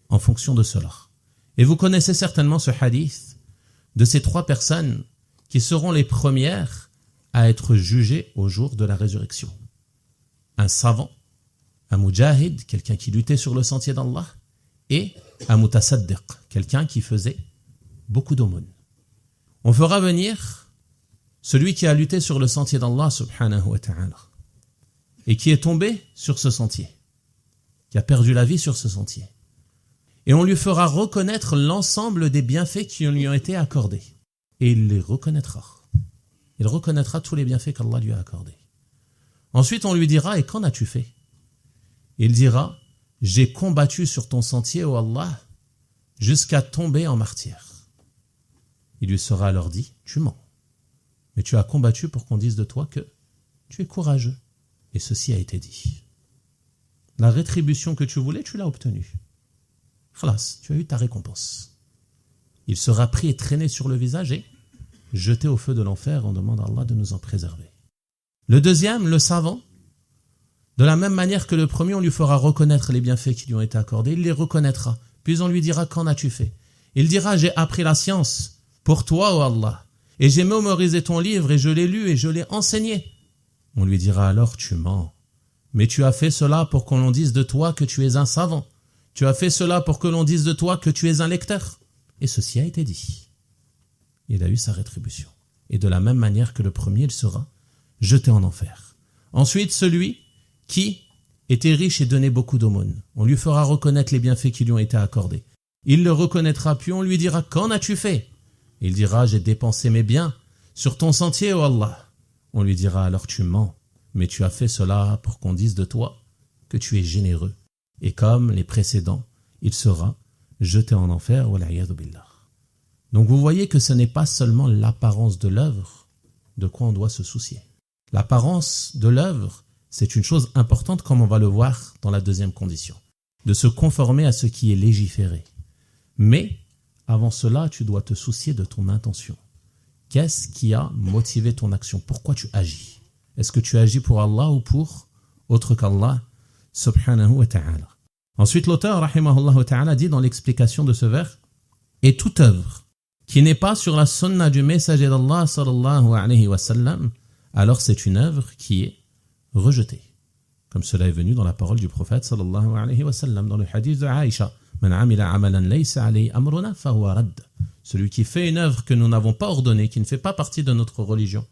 Speaker 2: en fonction de cela. Et vous connaissez certainement ce hadith de ces 3 personnes qui seront les premières à être jugées au jour de la résurrection. Un savant, un mujahid, quelqu'un qui luttait sur le sentier d'Allah, et un mutasaddiq, quelqu'un qui faisait beaucoup d'aumônes. On fera venir celui qui a lutté sur le sentier d'Allah subhanahu wa ta'ala et qui est tombé sur ce sentier, qui a perdu la vie sur ce sentier. Et on lui fera reconnaître l'ensemble des bienfaits qui lui ont été accordés. Et il les reconnaîtra. Il reconnaîtra tous les bienfaits qu'Allah lui a accordés. Ensuite, on lui dira, et qu'en as-tu fait? Il dira, j'ai combattu sur ton sentier, ô Allah, jusqu'à tomber en martyr. Il lui sera alors dit, tu mens. Mais tu as combattu pour qu'on dise de toi que tu es courageux. Et ceci a été dit. La rétribution que tu voulais, tu l'as obtenue. Khalas, tu as eu ta récompense. Il sera pris et traîné sur le visage et jeté au feu de l'enfer. On demande à Allah de nous en préserver. Le deuxième, le savant, de la même manière que le premier, on lui fera reconnaître les bienfaits qui lui ont été accordés. Il les reconnaîtra. Puis on lui dira, qu'en as-tu fait? Il dira, j'ai appris la science pour toi, ô Allah. Et j'ai mémorisé ton livre et je l'ai lu et je l'ai enseigné. On lui dira alors, tu mens. Mais tu as fait cela pour qu'on l'on dise de toi que tu es un savant. Tu as fait cela pour que l'on dise de toi que tu es un lecteur. Et ceci a été dit. Il a eu sa rétribution. Et de la même manière que le premier, il sera jeté en enfer. Ensuite, celui qui était riche et donnait beaucoup d'aumônes. On lui fera reconnaître les bienfaits qui lui ont été accordés. Il le reconnaîtra, puis on lui dira, qu'en as-tu fait? Il dira, j'ai dépensé mes biens sur ton sentier, ô Allah. On lui dira, alors tu mens, mais tu as fait cela pour qu'on dise de toi que tu es généreux. Et comme les précédents, il sera jeté en enfer, wal'iyadhu billah. Donc vous voyez que ce n'est pas seulement l'apparence de l'œuvre de quoi on doit se soucier. L'apparence de l'œuvre, c'est une chose importante comme on va le voir dans la deuxième condition, de se conformer à ce qui est légiféré. Mais avant cela, tu dois te soucier de ton intention. Qu'est-ce qui a motivé ton action? Pourquoi tu agis? Est-ce que tu agis pour Allah ou pour autre qu'Allah subhanahu wa ta'ala? Ensuite, l'auteur, rahimahullah ta'ala, dit dans l'explication de ce vers, et toute œuvre qui n'est pas sur la sunna du messager d'Allah sallallahu alayhi wa sallam, alors c'est une œuvre qui est rejetée. Comme cela est venu dans la parole du prophète sallallahu alayhi wa sallam, dans le hadith de Aïcha, Man amila amalan laysa alayhi amruna fahuwa radd. Celui qui fait une œuvre que nous n'avons pas ordonnée, qui ne fait pas partie de notre religion,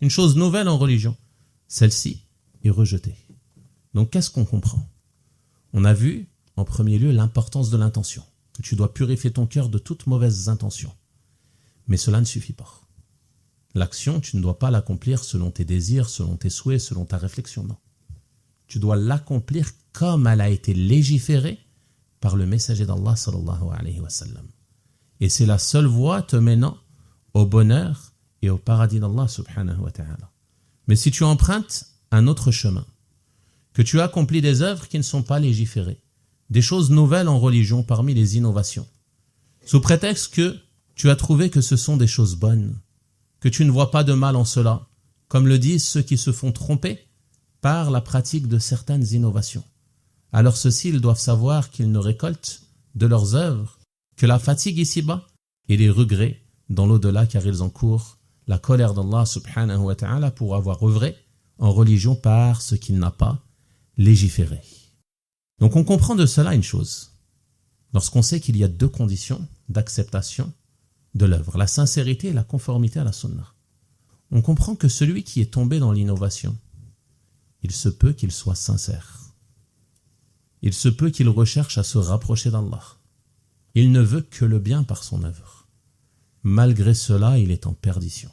Speaker 2: une chose nouvelle en religion, celle-ci est rejetée. Donc qu'est-ce qu'on comprend? On a vu en premier lieu l'importance de l'intention, que tu dois purifier ton cœur de toutes mauvaises intentions. Mais cela ne suffit pas. L'action, tu ne dois pas l'accomplir selon tes désirs, selon tes souhaits, selon ta réflexion, non. Tu dois l'accomplir comme elle a été légiférée par le messager d'Allah sallallahu alayhi wa sallam. Et c'est la seule voie te menant au bonheur et au paradis d'Allah subhanahu wa ta'ala. Mais si tu empruntes un autre chemin, que tu accomplis des œuvres qui ne sont pas légiférées, des choses nouvelles en religion parmi les innovations, sous prétexte que tu as trouvé que ce sont des choses bonnes, que tu ne vois pas de mal en cela, comme le disent ceux qui se font tromper par la pratique de certaines innovations. Alors ceux-ci, ils doivent savoir qu'ils ne récoltent de leurs œuvres que la fatigue ici-bas et les regrets dans l'au-delà, car ils encourent la colère d'Allah subhanahu wa ta'ala pour avoir œuvré en religion par ce qu'il n'a pas légiféré. Donc on comprend de cela une chose. Lorsqu'on sait qu'il y a deux conditions d'acceptation de l'œuvre, la sincérité et la conformité à la sunna, on comprend que celui qui est tombé dans l'innovation, il se peut qu'il soit sincère. Il se peut qu'il recherche à se rapprocher d'Allah. Il ne veut que le bien par son œuvre. Malgré cela, il est en perdition.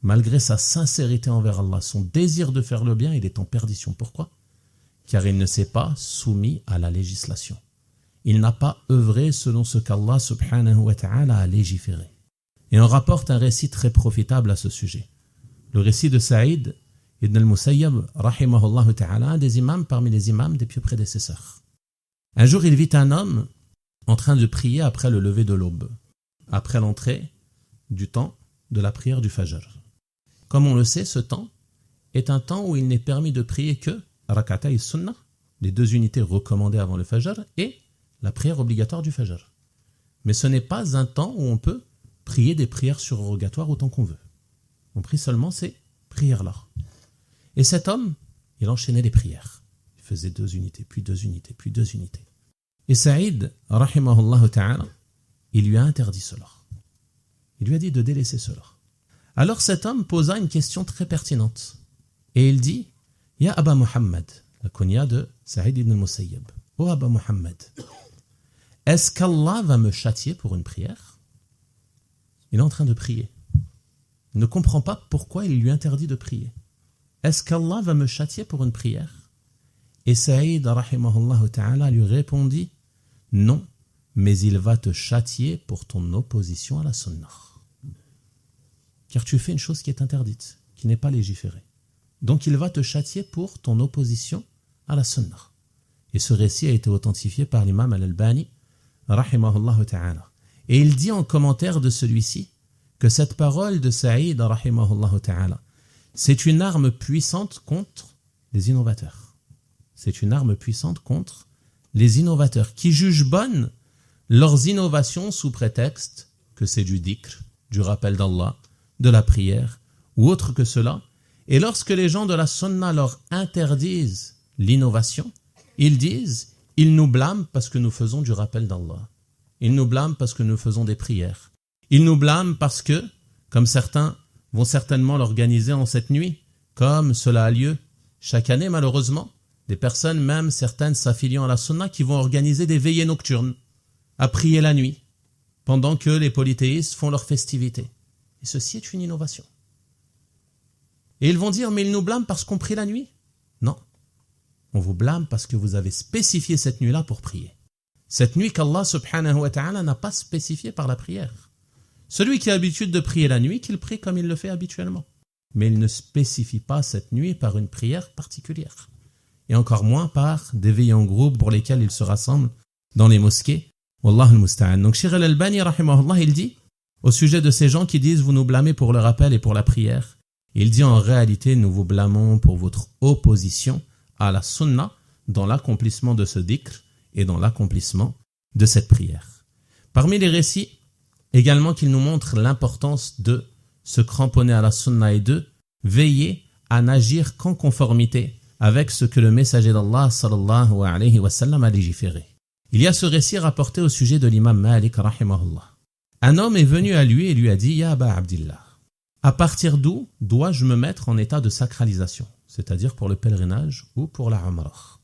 Speaker 2: Malgré sa sincérité envers Allah, son désir de faire le bien, il est en perdition. Pourquoi ? Car il ne s'est pas soumis à la législation. Il n'a pas œuvré selon ce qu'Allah subhanahu wa ta'ala a légiféré. Et on rapporte un récit très profitable à ce sujet. Le récit de Saïd ibn al-Musayyab, rahimahullah ta'ala, un des imams parmi les imams des pieux prédécesseurs. Un jour, il vit un homme en train de prier après le lever de l'aube, après l'entrée du temps de la prière du Fajr. Comme on le sait, ce temps est un temps où il n'est permis de prier que rak'atay sunnah, les 2 unités recommandées avant le Fajr, et la prière obligatoire du Fajr. Mais ce n'est pas un temps où on peut prier des prières surrogatoires autant qu'on veut. On prie seulement ces prières-là. Et cet homme, il enchaînait les prières. Il faisait 2 unités, puis 2 unités, puis 2 unités. Et Saïd, rahimahullah ta'ala, il lui a interdit cela. Il lui a dit de délaisser cela. Alors cet homme posa une question très pertinente. Et il dit, « Ya Aba Muhammad », la kunya de Saïd ibn al-Musayyab. « Oh Aba Muhammad, est-ce qu'Allah va me châtier pour une prière ?» Il est en train de prier. Il ne comprend pas pourquoi il lui interdit de prier. Est-ce qu'Allah va me châtier pour une prière ? Et Saïd, rahimahullah ta'ala, lui répondit, non, mais il va te châtier pour ton opposition à la sunnah. Car tu fais une chose qui est interdite, qui n'est pas légiférée. Donc il va te châtier pour ton opposition à la sunnah. Et ce récit a été authentifié par l'imam al-Albani, rahimahullah ta'ala. Et il dit en commentaire de celui-ci que cette parole de Saïd, rahimahullah ta'ala, c'est une arme puissante contre les innovateurs. C'est une arme puissante contre les innovateurs qui jugent bonnes leurs innovations sous prétexte que c'est du dhikr, du rappel d'Allah, de la prière ou autre que cela. Et lorsque les gens de la sunna leur interdisent l'innovation, ils disent, ils nous blâment parce que nous faisons du rappel d'Allah. Ils nous blâment parce que nous faisons des prières. Ils nous blâment parce que, comme certains vont certainement l'organiser en cette nuit, comme cela a lieu chaque année malheureusement, des personnes, même certaines s'affiliant à la sunna, qui vont organiser des veillées nocturnes, à prier la nuit, pendant que les polythéistes font leurs festivités. Et ceci est une innovation. Et ils vont dire, mais ils nous blâment parce qu'on prie la nuit ? Non. On vous blâme parce que vous avez spécifié cette nuit-là pour prier. Cette nuit qu'Allah subhanahu wa ta'ala n'a pas spécifiée par la prière. Celui qui a l'habitude de prier la nuit, qu'il prie comme il le fait habituellement. Mais il ne spécifie pas cette nuit par une prière particulière. Et encore moins par des veillées en groupe pour lesquelles il se rassemble dans les mosquées. Wallahu al-musta'an. Donc Cheikh al-Albani, rahimahullah, il dit, au sujet de ces gens qui disent, vous nous blâmez pour le rappel et pour la prière, il dit, en réalité, nous vous blâmons pour votre opposition à la sunna dans l'accomplissement de ce dhikr et dans l'accomplissement de cette prière. Parmi les récits, également qu'il nous montre l'importance de se cramponner à la sunna et de veiller à n'agir qu'en conformité avec ce que le messager d'Allah sallallahu alayhi wa sallam a légiféré. Il y a ce récit rapporté au sujet de l'imam Malik rahimahullah. Un homme est venu à lui et lui a dit « Ya Aba Abdillah, à partir d'où dois-je me mettre en état de sacralisation, c'est-à-dire pour le pèlerinage ou pour la Umrah ?»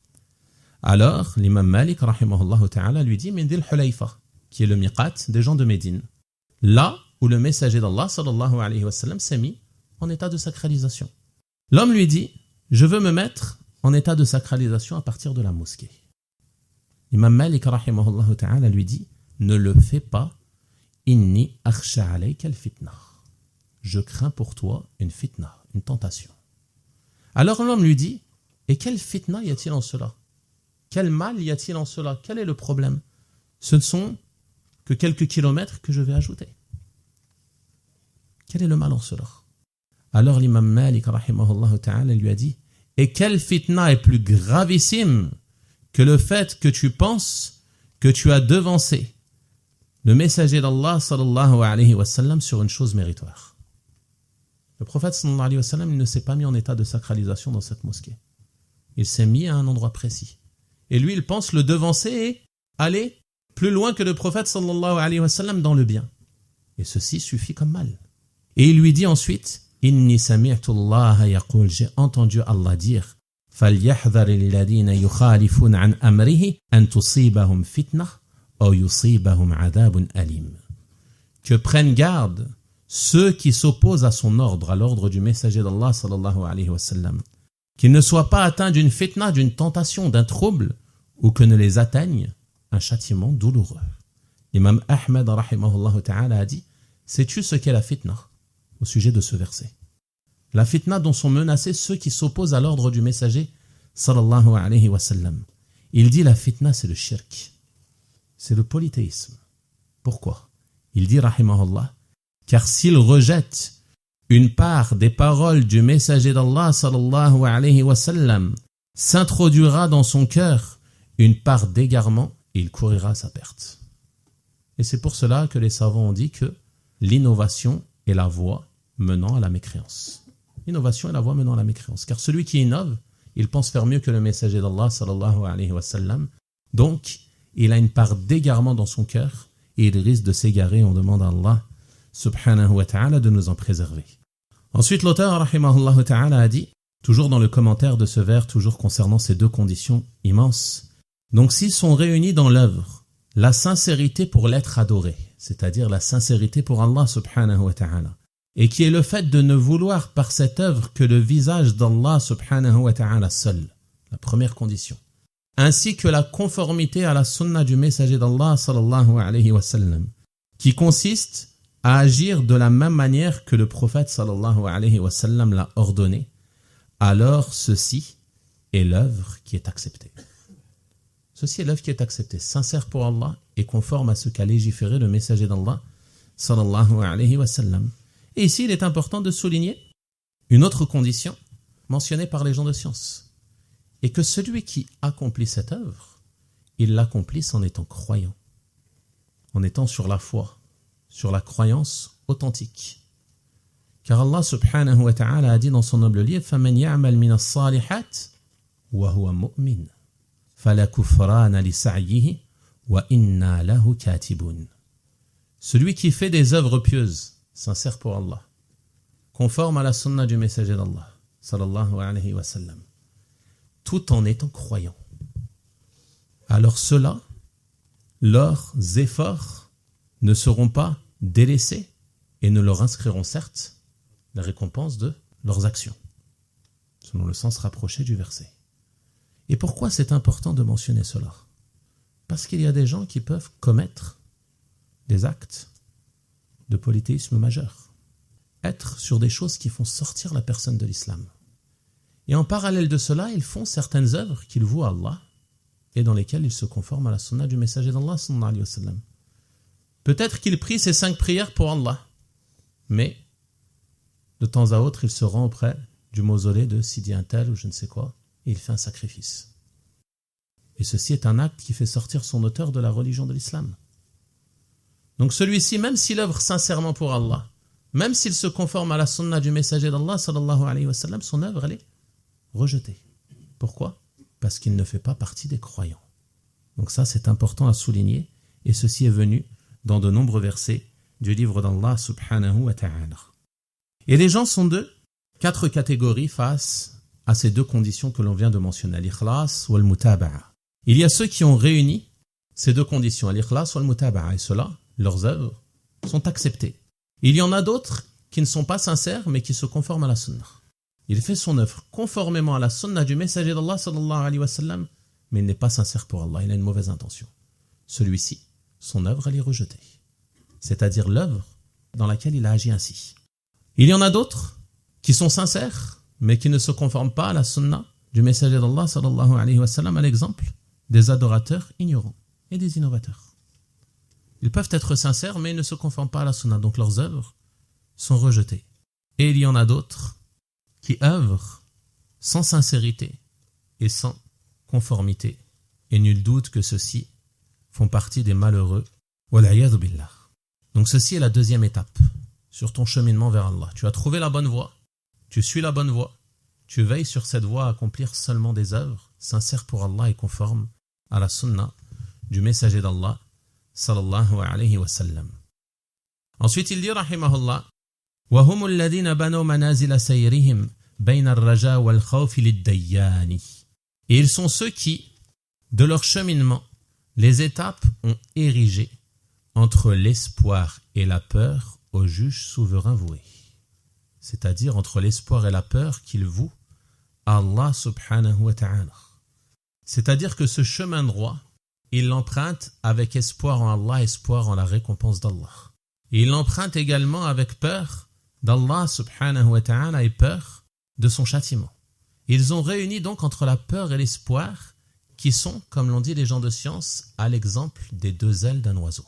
Speaker 2: Alors l'imam Malik rahimahullah ta'ala lui dit « Min Dhil Hulayfa » qui est le miqat des gens de Médine. Là où le messager d'Allah sallallahu alayhi wa sallam s'est mis en état de sacralisation. L'homme lui dit, je veux me mettre en état de sacralisation à partir de la mosquée. Imam Malik rahimahullah ta'ala lui dit, ne le fais pas, inni akhsha alayka al-fitna. Je crains pour toi une fitna, une tentation. Alors l'homme lui dit, et quelle fitna y a-t-il en cela? Quel mal y a-t-il en cela? Quel est le problème? Ce ne sont que quelques kilomètres que je vais ajouter. Quel est le mal en cela? Alors l'imam Malik rahimahullah ta'ala lui a dit, et quelle fitna est plus gravissime que le fait que tu penses que tu as devancé le messager d'Allah sallallahu alayhi wa sallam sur une chose méritoire. Le prophète sallallahu alayhi wa sallam, il ne s'est pas mis en état de sacralisation dans cette mosquée. Il s'est mis à un endroit précis. Et lui, il pense le devancer et aller plus loin que le prophète sallallahu alayhi wa sallam dans le bien. Et ceci suffit comme mal. Et il lui dit ensuite, Inni sami'tu Allah yaqul, j'ai entendu Allah dire, فَلْيَحْذَرِ الَّذِينَ يُخَالِفُونَ عَنْ أَمْرِهِ أَنْ تُصِيبَهُمْ فِتْنَةٌ أَوْ يُصِيبَهُمْ عَذَابٌ أَلِيمٌ. Que prennent garde ceux qui s'opposent à son ordre, à l'ordre du messager d'Allah sallallahu alayhi wa sallam, qu'ils ne soient pas atteints d'une fitna, d'une tentation, d'un trouble, ou que ne les atteigne un châtiment douloureux. L'imam Ahmed rahimahullah ta'ala a dit, sais-tu ce qu'est la fitna au sujet de ce verset? La fitna dont sont menacés ceux qui s'opposent à l'ordre du messager sallallahu alayhi wa sallam. Il dit la fitna c'est le shirk, c'est le polythéisme. Pourquoi? Il dit rahimahullah, car s'ils rejettent une part des paroles du messager d'Allah sallallahu alayhi wa sallam, s'introduira dans son cœur une part d'égarement et il courira à sa perte. Et c'est pour cela que les savants ont dit que l'innovation est la voie menant à la mécréance. L'innovation est la voie menant à la mécréance. Car celui qui innove, il pense faire mieux que le messager d'Allah sallallahu alayhi wa sallam. Donc, il a une part d'égarement dans son cœur et il risque de s'égarer. On demande à Allah subhanahu wa ta'ala de nous en préserver. Ensuite, l'auteur rahimahullah ta'ala a dit, toujours dans le commentaire de ce vers, toujours concernant ces deux conditions immenses, donc s'ils sont réunis dans l'œuvre, la sincérité pour l'être adoré, c'est-à-dire la sincérité pour Allah subhanahu wa ta'ala, et qui est le fait de ne vouloir par cette œuvre que le visage d'Allah subhanahu wa ta'ala seul, la première condition, ainsi que la conformité à la sunna du messager d'Allah sallallahu alayhi wa sallam, qui consiste à agir de la même manière que le prophète sallallahu alayhi wa sallam l'a ordonné, alors ceci est l'œuvre qui est acceptée. Ceci est l'œuvre qui est acceptée, sincère pour Allah et conforme à ce qu'a légiféré le messager d'Allah sallallahu alayhi wa sallam. Et ici, il est important de souligner une autre condition mentionnée par les gens de science, et que celui qui accomplit cette œuvre, il l'accomplisse en étant croyant, en étant sur la foi, sur la croyance authentique. Car Allah subhanahu wa ta'ala a dit dans son noble livre, فَمَنْ يَعْمَلْ مِنَ الصَّالِحَاتِ وَهُوَ مُؤْمِنٌ فَلَا كُفْرَانَ لِسَعْيِهِ وَإِنَّا لَهُ كَاتِبُونَ. Celui qui fait des œuvres pieuses, sincères pour Allah, conformes à la sunna du messager d'Allah, sallallahu alayhi wa sallam, tout en étant croyant. Alors ceux-là, leurs efforts ne seront pas délaissés et ne leur inscriront certes la récompense de leurs actions, selon le sens rapproché du verset. Et pourquoi c'est important de mentionner cela? Parce qu'il y a des gens qui peuvent commettre des actes de polythéisme majeur, être sur des choses qui font sortir la personne de l'islam. Et en parallèle de cela, ils font certaines œuvres qu'ils vouent à Allah et dans lesquelles ils se conforment à la sunna du messager d'Allah sallallahu alayhi wa sallam. Peut-être qu'il prie ses 5 prières pour Allah, mais de temps à autre, il se rend auprès du mausolée de Sidi un tel ou je ne sais quoi, et il fait un sacrifice. Et ceci est un acte qui fait sortir son auteur de la religion de l'islam. Donc celui-ci, même s'il œuvre sincèrement pour Allah, même s'il se conforme à la sunna du messager d'Allah sallallahu alayhi wa sallam, son œuvre, elle est rejetée. Pourquoi? Parce qu'il ne fait pas partie des croyants. Donc ça, c'est important à souligner, et ceci est venu dans de nombreux versets du livre d'Allah subhanahu wa ta'ala. Et les gens sont de 4 catégories face à ces 2 conditions que l'on vient de mentionner, l'ikhlas ou al-mutaba'a. Il y a ceux qui ont réuni ces 2 conditions, l'ikhlas ou al-mutaba'a, et ceux-là, leurs œuvres, sont acceptées. Il y en a d'autres qui ne sont pas sincères, mais qui se conforment à la sunna. Il fait son œuvre conformément à la sunna du messager d'Allah sallallahu alayhi wa sallam, mais il n'est pas sincère pour Allah, il a une mauvaise intention. Celui-ci, son œuvre, elle est rejetée. C'est-à-dire l'œuvre dans laquelle il a agi ainsi. Il y en a d'autres qui sont sincères, mais qui ne se conforment pas à la sunna du messager d'Allah sallallahu alayhi wa sallam, à l'exemple des adorateurs ignorants et des innovateurs. Ils peuvent être sincères, mais ils ne se conforment pas à la sunna, donc leurs œuvres sont rejetées. Et il y en a d'autres qui œuvrent sans sincérité et sans conformité. Et nul doute que ceux-ci font partie des malheureux. Wal'iyadhu billah. Donc ceci est la 2e étape sur ton cheminement vers Allah. Tu as trouvé la bonne voie, tu suis la bonne voie, tu veilles sur cette voie à accomplir seulement des œuvres sincères pour Allah et conformes à la sunna du messager d'Allah sallallahu alayhi wa sallam. Ensuite il dit rahimahullah وهم الذين بنوا منازل سيرهم بين الرجاء والخوف للديان. Et ils sont ceux qui, de leur cheminement, les étapes ont érigé entre l'espoir et la peur au juge souverain voué. C'est-à-dire entre l'espoir et la peur qu'ils vouent à Allah subhanahu wa ta'ala. C'est-à-dire que ce chemin droit, ils l'empruntent avec espoir en Allah, espoir en la récompense d'Allah. Et ils l'empruntent également avec peur d'Allah subhanahu wa ta'ala et peur de son châtiment. Ils ont réuni donc entre la peur et l'espoir qui sont, comme l'ont dit les gens de science, à l'exemple des deux ailes d'un oiseau.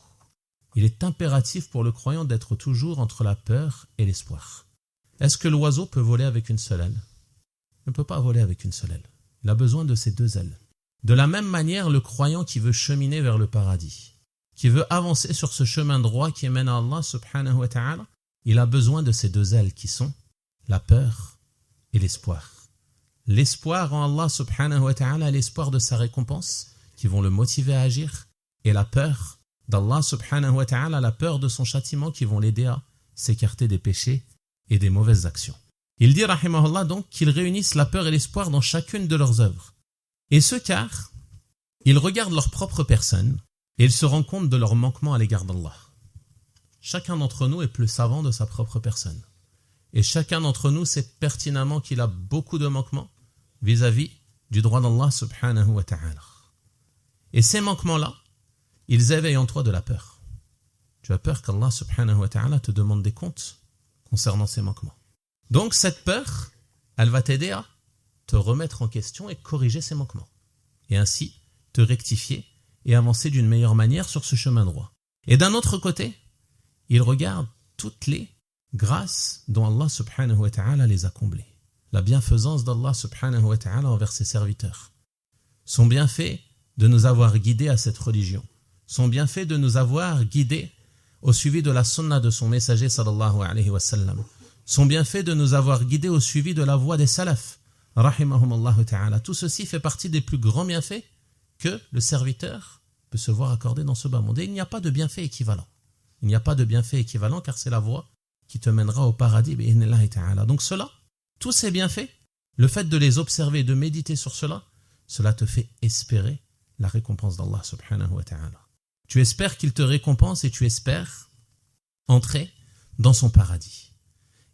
Speaker 2: Il est impératif pour le croyant d'être toujours entre la peur et l'espoir. Est-ce que l'oiseau peut voler avec une seule aile? Il ne peut pas voler avec une seule aile. Il a besoin de ces deux ailes. De la même manière, le croyant qui veut cheminer vers le paradis, qui veut avancer sur ce chemin droit qui mène à Allah subhanahu wa ta'ala, il a besoin de ces deux ailes qui sont la peur et l'espoir. L'espoir en Allah subhanahu wa ta'ala, l'espoir de sa récompense, qui vont le motiver à agir, et la peur d'Allah subhanahu wa ta'ala, la peur de son châtiment, qui vont l'aider à s'écarter des péchés et des mauvaises actions. Il dit, rahimahullah, donc, qu'ils réunissent la peur et l'espoir dans chacune de leurs œuvres. Et ce car, ils regardent leur propre personne, et ils se rendent compte de leur manquement à l'égard d'Allah. Chacun d'entre nous est plus savant de sa propre personne. Et chacun d'entre nous sait pertinemment qu'il a beaucoup de manquements vis-à-vis du droit d'Allah subhanahu wa ta'ala. Et ces manquements-là, ils éveillent en toi de la peur. Tu as peur qu'Allah subhanahu wa ta'ala te demande des comptes concernant ces manquements. Donc cette peur, elle va t'aider à te remettre en question et corriger ces manquements. Et ainsi te rectifier et avancer d'une meilleure manière sur ce chemin droit. Et d'un autre côté, il regarde toutes les grâces dont Allah subhanahu wa ta'ala les a comblées. La bienfaisance d'Allah subhanahu wa ta'ala envers ses serviteurs. Son bienfait de nous avoir guidés à cette religion. Son bienfait de nous avoir guidés au suivi de la sunna de son messager sallallahu alayhi wa sallam. Son bienfait de nous avoir guidés au suivi de la voie des salaf. Rahimahumullah ta'ala. Tout ceci fait partie des plus grands bienfaits que le serviteur peut se voir accorder dans ce bas monde. Et il n'y a pas de bienfait équivalent. Il n'y a pas de bienfait équivalent car c'est la voie qui te mènera au paradis. Donc cela, tous ces bienfaits, le fait de les observer et de méditer sur cela, cela te fait espérer la récompense d'Allah subhanahu wa ta'ala. Tu espères qu'il te récompense et tu espères entrer dans son paradis.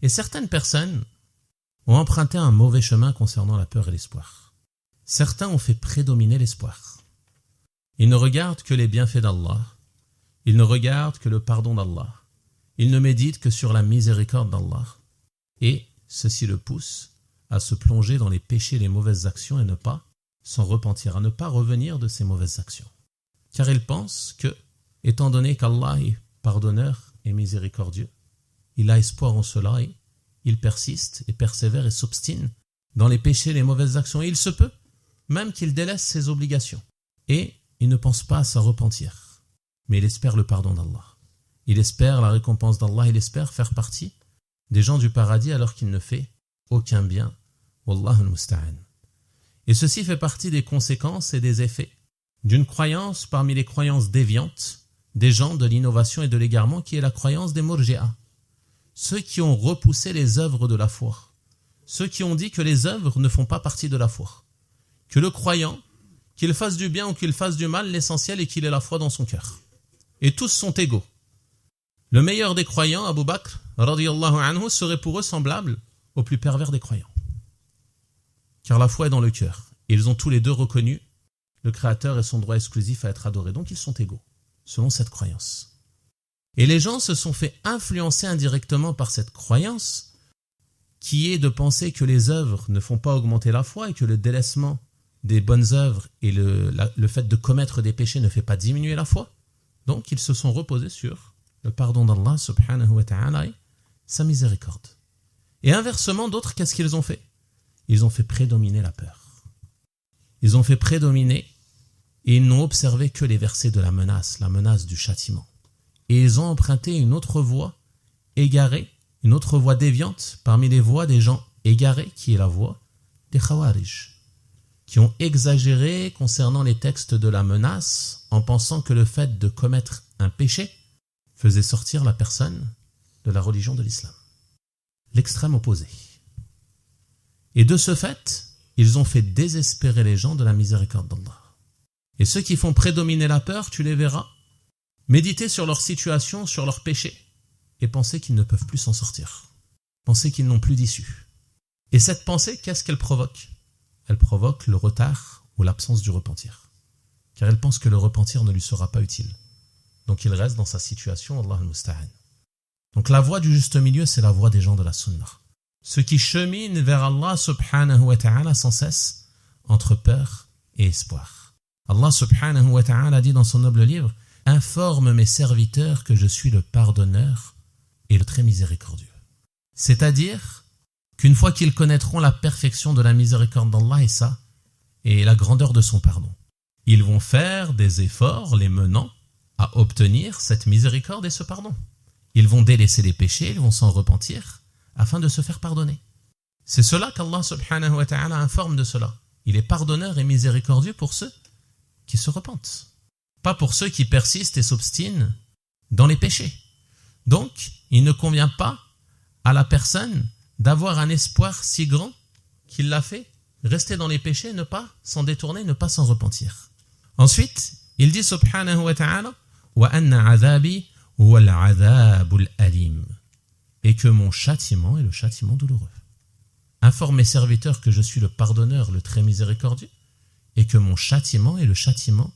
Speaker 2: Et certaines personnes ont emprunté un mauvais chemin concernant la peur et l'espoir. Certains ont fait prédominer l'espoir. Ils ne regardent que les bienfaits d'Allah. Ils ne regardent que le pardon d'Allah. Ils ne méditent que sur la miséricorde d'Allah. Et ceci le pousse à se plonger dans les péchés et les mauvaises actions et ne pas s'en repentir, à ne pas revenir de ces mauvaises actions. Car ils pensent que, étant donné qu'Allah est pardonneur et miséricordieux, il a espoir en cela et il persiste et persévère et s'obstine dans les péchés et les mauvaises actions. Et il se peut même qu'il délaisse ses obligations. Et il ne pense pas à s'en repentir. Mais il espère le pardon d'Allah. Il espère la récompense d'Allah. Il espère faire partie des gens du paradis alors qu'il ne fait aucun bien. Wallahu al-musta'an. Et ceci fait partie des conséquences et des effets d'une croyance parmi les croyances déviantes des gens de l'innovation et de l'égarement qui est la croyance des murji'a. Ceux qui ont repoussé les œuvres de la foi. Ceux qui ont dit que les œuvres ne font pas partie de la foi. Que le croyant, qu'il fasse du bien ou qu'il fasse du mal, l'essentiel est qu'il ait la foi dans son cœur. Et tous sont égaux. Le meilleur des croyants, Abu Bakr, radiyallahu anhu, serait pour eux semblable au plus pervers des croyants. Car la foi est dans le cœur. Et ils ont tous les deux reconnu le Créateur et son droit exclusif à être adoré. Donc ils sont égaux, selon cette croyance. Et les gens se sont fait influencer indirectement par cette croyance, qui est de penser que les œuvres ne font pas augmenter la foi et que le délaissement des bonnes œuvres et le fait de commettre des péchés ne fait pas diminuer la foi. Donc ils se sont reposés sur le pardon d'Allah subhanahu wa ta'ala et sa miséricorde. Et inversement, d'autres, qu'est-ce qu'ils ont fait? Ils ont fait prédominer la peur. Ils ont fait prédominer et ils n'ont observé que les versets de la menace du châtiment. Et ils ont emprunté une autre voie égarée, une autre voie déviante parmi les voies des gens égarés, qui est la voie des Khawarij. qui ont exagéré concernant les textes de la menace en pensant que le fait de commettre un péché faisait sortir la personne de la religion de l'islam. L'extrême opposé. Et de ce fait, ils ont fait désespérer les gens de la miséricorde d'Allah. Et ceux qui font prédominer la peur, tu les verras méditer sur leur situation, sur leurs péchés, et penser qu'ils ne peuvent plus s'en sortir. Penser qu'ils n'ont plus d'issue. Et cette pensée, qu'est-ce qu'elle provoque? Elle provoque le retard ou l'absence du repentir. Car elle pense que le repentir ne lui sera pas utile. Donc il reste dans sa situation, Allah al-Musta'an. Donc la voie du juste milieu, c'est la voie des gens de la Sunnah. Ceux qui cheminent vers Allah subhanahu wa ta'ala sans cesse, entre peur et espoir. Allah subhanahu wa ta'ala dit dans son noble livre, « Informe mes serviteurs que je suis le pardonneur et le très miséricordieux. » C'est-à-dire qu'une fois qu'ils connaîtront la perfection de la miséricorde d'Allah et la grandeur de son pardon, ils vont faire des efforts les menant à obtenir cette miséricorde et ce pardon. Ils vont délaisser les péchés, ils vont s'en repentir afin de se faire pardonner. C'est cela qu'Allah subhanahu wa ta'ala informe de cela. Il est pardonneur et miséricordieux pour ceux qui se repentent, pas pour ceux qui persistent et s'obstinent dans les péchés. Donc, il ne convient pas à la personne d'avoir un espoir si grand qu'il l'a fait rester dans les péchés, ne pas s'en détourner, ne pas s'en repentir. Ensuite, il dit subhanahu wa ta'ala wa anna azabi huwa al-azabul alim, et que mon châtiment est le châtiment douloureux. Informe mes serviteurs que je suis le pardonneur, le très miséricordieux, et que mon châtiment est le châtiment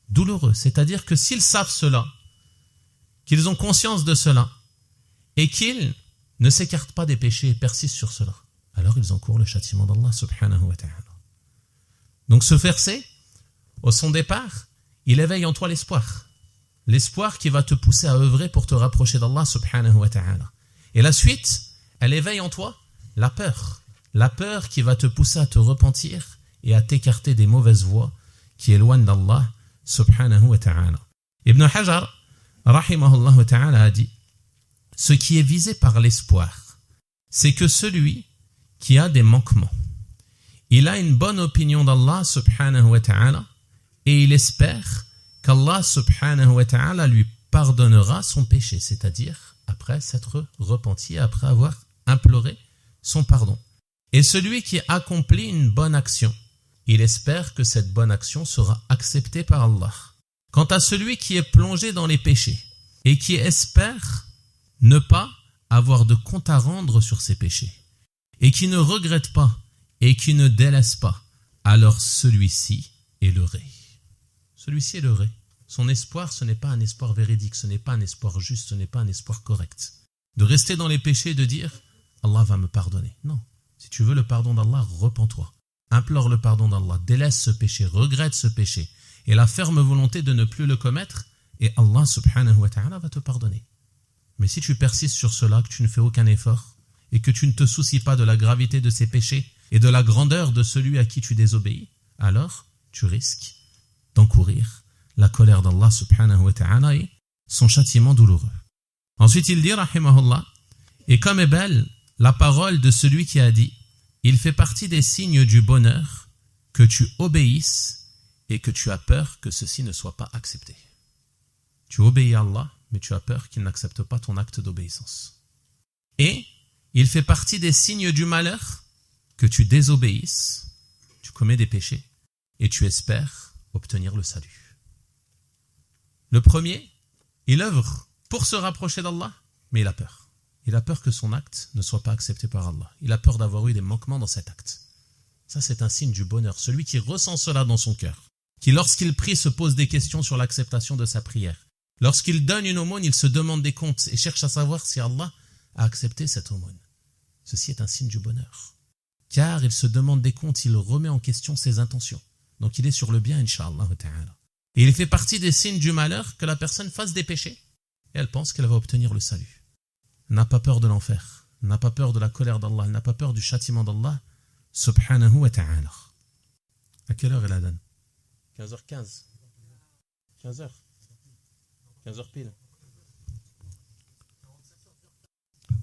Speaker 2: douloureux. C'est-à-dire que s'ils savent cela, qu'ils ont conscience de cela, et qu'ils ne s'écartent pas des péchés et persistent sur cela, alors ils encourent le châtiment d'Allah subhanahu wa ta'ala. Donc ce verset, au son départ, il éveille en toi l'espoir. L'espoir qui va te pousser à œuvrer pour te rapprocher d'Allah subhanahu wa ta'ala. Et la suite, elle éveille en toi la peur. La peur qui va te pousser à te repentir et à t'écarter des mauvaises voies qui éloignent d'Allah subhanahu wa ta'ala. Ibn Hajar, rahimahullah ta'ala, a dit, ce qui est visé par l'espoir, c'est que celui qui a des manquements, il a une bonne opinion d'Allah subhanahu wa ta'ala et il espère qu'Allah subhanahu wa ta'ala lui pardonnera son péché, c'est-à-dire après s'être repenti, après avoir imploré son pardon. Et celui qui accomplit une bonne action, il espère que cette bonne action sera acceptée par Allah. Quant à celui qui est plongé dans les péchés et qui espère ne pas avoir de compte à rendre sur ses péchés et qui ne regrette pas et qui ne délaisse pas, alors celui-ci est leurré. Celui-ci est leurré. Son espoir, ce n'est pas un espoir véridique, ce n'est pas un espoir juste, ce n'est pas un espoir correct. De rester dans les péchés et de dire « Allah va me pardonner ». Non. Si tu veux le pardon d'Allah, repens-toi. Implore le pardon d'Allah, délaisse ce péché, regrette ce péché et la ferme volonté de ne plus le commettre et Allah subhanahu wa ta'ala va te pardonner. Mais si tu persistes sur cela, que tu ne fais aucun effort et que tu ne te soucies pas de la gravité de ces péchés et de la grandeur de celui à qui tu désobéis, alors tu risques d'encourir la colère d'Allah subhanahu wa ta'ala et son châtiment douloureux. Ensuite il dit, rahimahullah, et comme est belle la parole de celui qui a dit, il fait partie des signes du bonheur que tu obéisses et que tu as peur que ceci ne soit pas accepté. Tu obéis à Allah, mais tu as peur qu'il n'accepte pas ton acte d'obéissance. Et il fait partie des signes du malheur que tu désobéisses, tu commets des péchés et tu espères obtenir le salut. Le premier, il œuvre pour se rapprocher d'Allah, mais il a peur. Il a peur que son acte ne soit pas accepté par Allah. Il a peur d'avoir eu des manquements dans cet acte. Ça, c'est un signe du bonheur. Celui qui ressent cela dans son cœur, qui lorsqu'il prie se pose des questions sur l'acceptation de sa prière. Lorsqu'il donne une aumône, il se demande des comptes et cherche à savoir si Allah a accepté cette aumône. Ceci est un signe du bonheur. Car il se demande des comptes, il remet en question ses intentions. Donc il est sur le bien, incha'Allah ta'ala. Et il fait partie des signes du malheur que la personne fasse des péchés et elle pense qu'elle va obtenir le salut. N'a pas peur de l'enfer, n'a pas peur de la colère d'Allah, n'a pas peur du châtiment d'Allah, subhanahu wa ta'ala. À quelle heure est l'adhan? 15h15. 15h. 15h pile.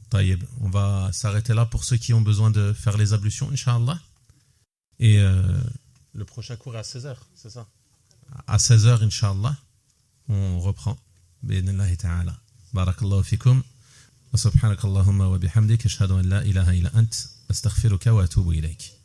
Speaker 2: Taïeb, on va s'arrêter là pour ceux qui ont besoin de faire les ablutions, incha'Allah. Et Le prochain cours est à 16h, c'est ça? À 16h, Inch'Allah, on reprend. Bi'idhnillahi ta'ala. Barakallahu fikum. Wa subhanakallahumma wa bihamdik. Ashhadu an la ilaha illa ant. Astaghfiruka wa atubu ilayk.